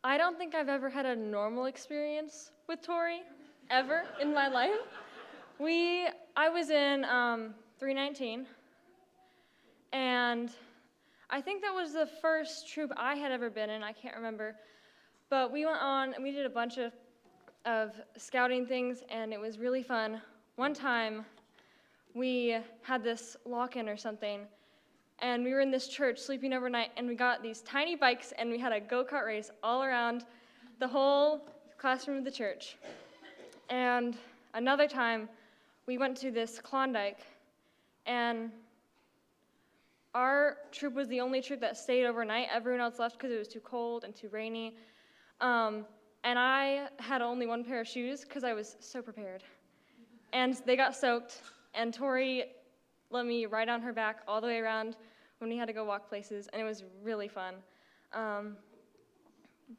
I don't think I've ever had a normal experience with Tori, ever in my life. I was in 319, and I think that was the first troop I had ever been in. I can't remember, but we went on and we did a bunch of scouting things, and it was really fun. One time, we had this lock-in or something, and we were in this church sleeping overnight, and we got these tiny bikes, and we had a go-kart race all around the whole classroom of the church. And another time, we went to this Klondike, and our troop was the only troop that stayed overnight. Everyone else left because it was too cold and too rainy. And I had only one pair of shoes because I was so prepared. And they got soaked, and Tori let me ride on her back all the way around when we had to go walk places, and it was really fun.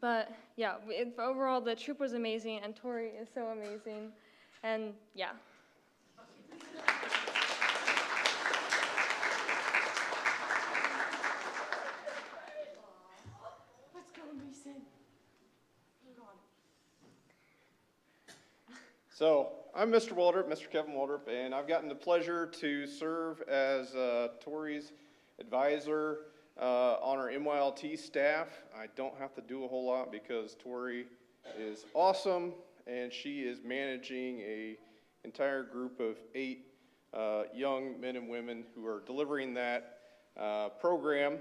But yeah, overall the troop was amazing, and Tori is so amazing, and yeah. Let's go, Mason. So, I'm Mr. Waldrop, Mr. Kevin Waldrop, and I've gotten the pleasure to serve as Tori's advisor on our MYLT staff. I don't have to do a whole lot because Tori is awesome and she is managing a entire group of 8 young men and women who are delivering that program.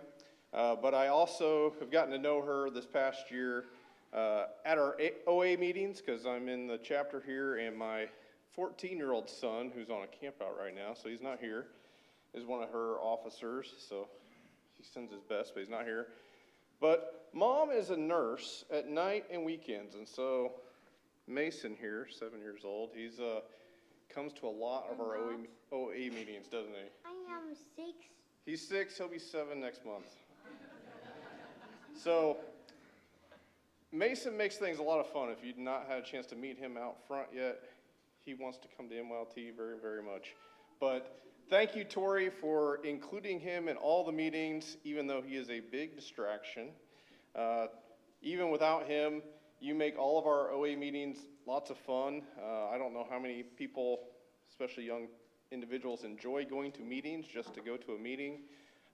But I also have gotten to know her this past year at our OA meetings, because I'm in the chapter here, and my 14-year-old son, who's on a camp out right now, so he's not here, is one of her officers, so he sends his best, but he's not here. But Mom is a nurse at night and weekends, and so Mason here, 7 years old, he's comes to a lot of our OA meetings, doesn't he? I am 6. He's 6, he'll be 7 next month. So Mason makes things a lot of fun. If you've not had a chance to meet him out front yet, he wants to come to MYLT very, very much. But thank you, Tori, for including him in all the meetings, even though he is a big distraction. Even without him, you make all of our OA meetings lots of fun. I don't know how many people, especially young individuals, enjoy going to meetings just to go to a meeting.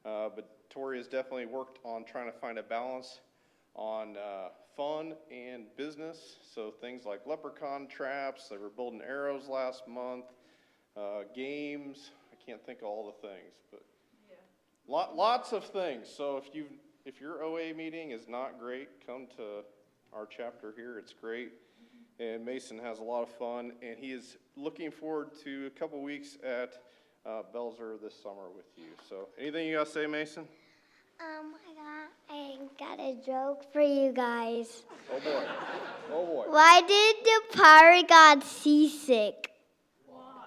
But Tori has definitely worked on trying to find a balance on fun and business. So things like leprechaun traps, they were building arrows last month, games. I can't think of all the things, but lots of things. So if your OA meeting is not great, come to our chapter here. It's great. And Mason has a lot of fun, and he is looking forward to a couple weeks at Belzer this summer with you. So anything you got to say, Mason? I got a joke for you guys. Oh boy. Oh boy. Why did the pirate got seasick? Why?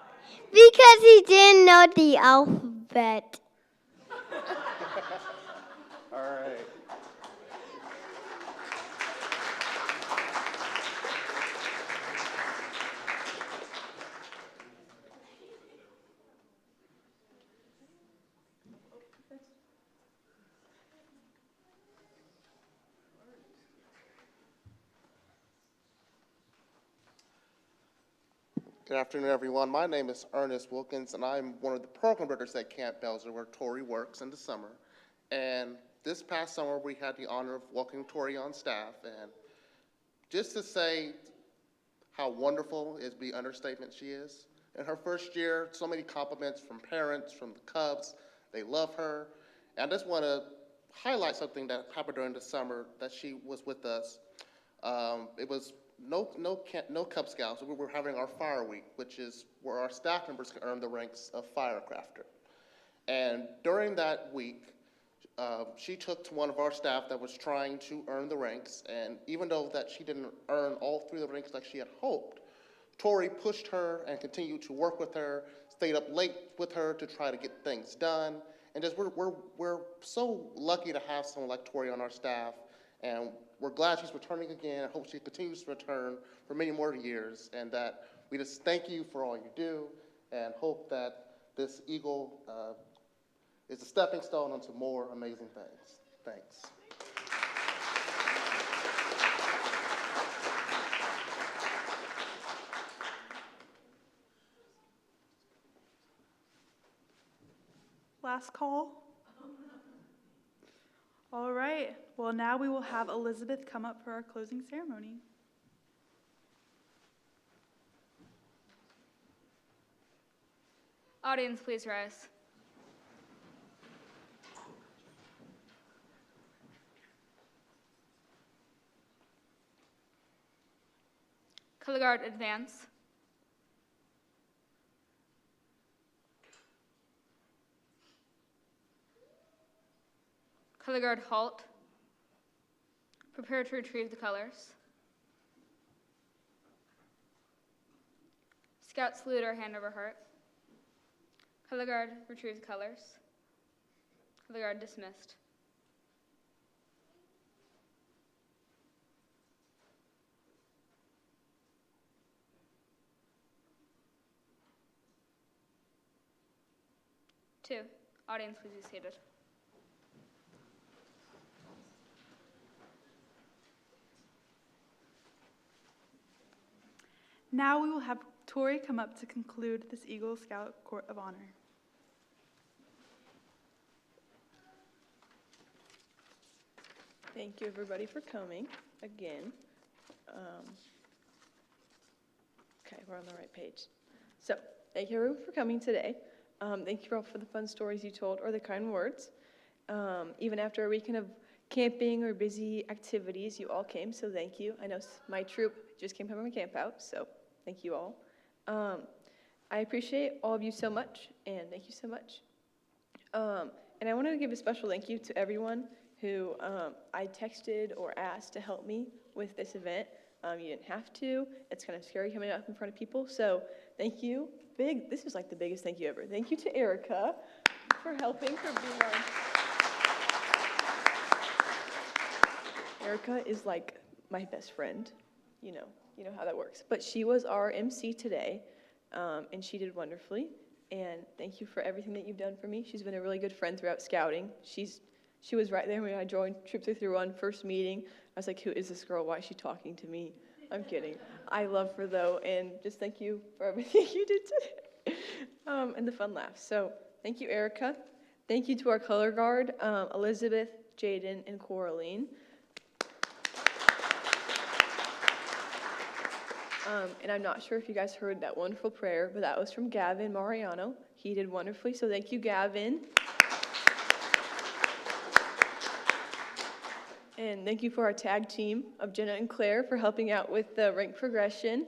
Because he didn't know the alphabet. All right. Good afternoon, everyone. My name is Ernest Wilkins, and I'm one of the program directors at Camp Belzer, where Tori works in the summer. And this past summer, we had the honor of welcoming Tori on staff. And just to say how wonderful is the understatement she is. In her first year, so many compliments from parents, from the Cubs. They love her. And I just want to highlight something that happened during the summer that she was with us. It was no Cub Scouts. We were having our Fire Week, which is where our staff members can earn the ranks of firecrafter. And during that week, she took to one of our staff that was trying to earn the ranks, and even though that she didn't earn all 3 of the ranks like she had hoped, Tori pushed her and continued to work with her, stayed up late with her to try to get things done, and just we're so lucky to have someone like Tori on our staff, and we're glad she's returning again. I hope she continues to return for many more years, and that we just thank you for all you do, and hope that this Eagle is a stepping stone onto more amazing things. Thanks. Last call. All right. Well, now we will have Elizabeth come up for our closing ceremony. Audience, please rise. Color Guard, advance. Color Guard, halt. Prepare to retrieve the colors. Scout salute or hand over heart. Color Guard, retrieve the colors. Color Guard, dismissed. Two, audience, please be seated. Now we will have Tori come up to conclude this Eagle Scout Court of Honor. Thank you, everybody, for coming again. Okay, we're on the right page. So, thank you everyone for coming today. Thank you all for the fun stories you told or the kind words. Even after a weekend of camping or busy activities, you all came, so thank you. I know my troop just came from a camp out, so thank you all. I appreciate all of you so much, and thank you so much. And I want to give a special thank you to everyone who I texted or asked to help me with this event. You didn't have to. It's kind of scary coming up in front of people, so thank you. This is like the biggest thank you ever. Thank you to Erica for helping, for being on. Erica is like my best friend. You know how that works. But she was our MC today, and she did wonderfully. And thank you for everything that you've done for me. She's been a really good friend throughout scouting. She was right there when I joined Troop 331, first meeting. I was like, who is this girl? Why is she talking to me? I'm kidding. I love her though, and just thank you for everything you did today. And the fun laughs. So thank you, Erica. Thank you to our color guard, Elizabeth, Jaden, and Coraline. And I'm not sure if you guys heard that wonderful prayer, but that was from Gavin Mariano. He did wonderfully, so thank you, Gavin. And thank you for our tag team of Jenna and Claire for helping out with the rank progression.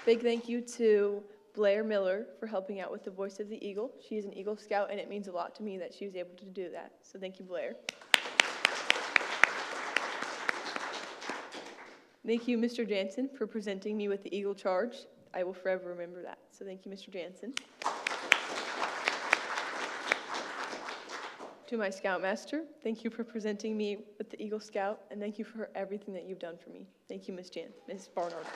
Big thank you to Blair Miller for helping out with the Voice of the Eagle. She's an Eagle Scout, and it means a lot to me that she was able to do that. So thank you, Blair. Thank you, Mr. Jansen, for presenting me with the Eagle Charge. I will forever remember that. So thank you, Mr. Jansen. To my Scoutmaster, thank you for presenting me with the Eagle Scout, and thank you for everything that you've done for me. Thank you, Ms. Barnard.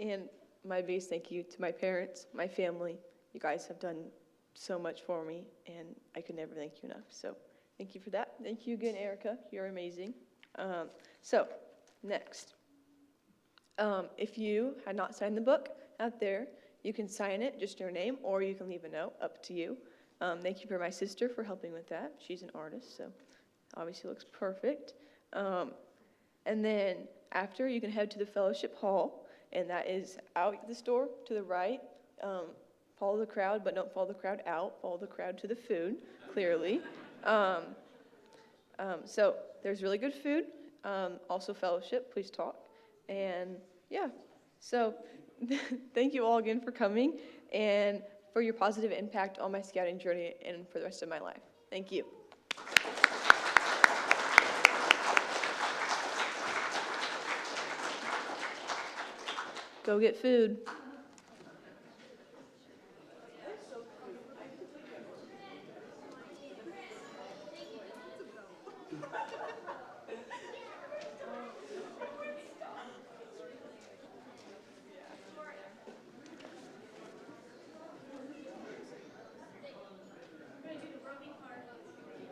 And my biggest thank you to my parents, my family. You guys have done so much for me, and I could never thank you enough. So thank you for that. Thank you again, Erica. You're amazing. So next, if you had not signed the book out there, you can sign it, just your name, or you can leave a note, up to you. Thank you for my sister for helping with that. She's an artist, so obviously looks perfect. And then after, you can head to the fellowship hall, and that is out this door to the right. Follow the crowd, but don't follow the crowd out. Follow the crowd to the food, clearly. So there's really good food. Also fellowship, please talk. And yeah, so thank you all again for coming and for your positive impact on my scouting journey and for the rest of my life. Thank you. Go get food.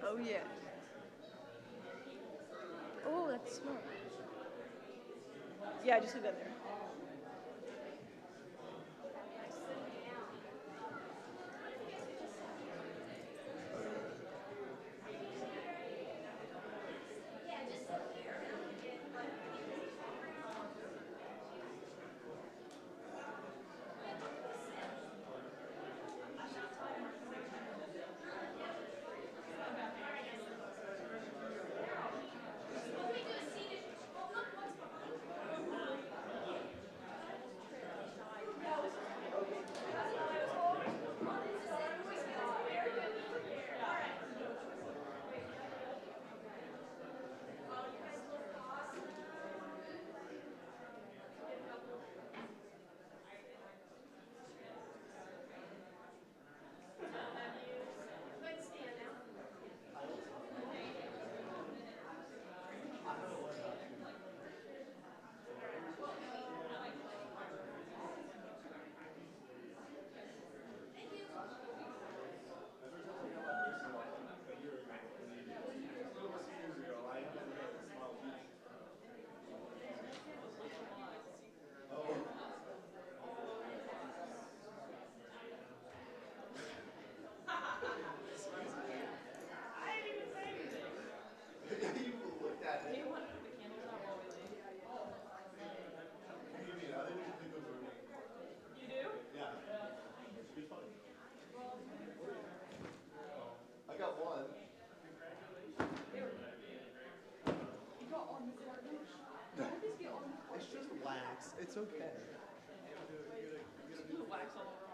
Oh, yeah. Oh, that's smart. Yeah, just leave that there. It's okay. Wax all over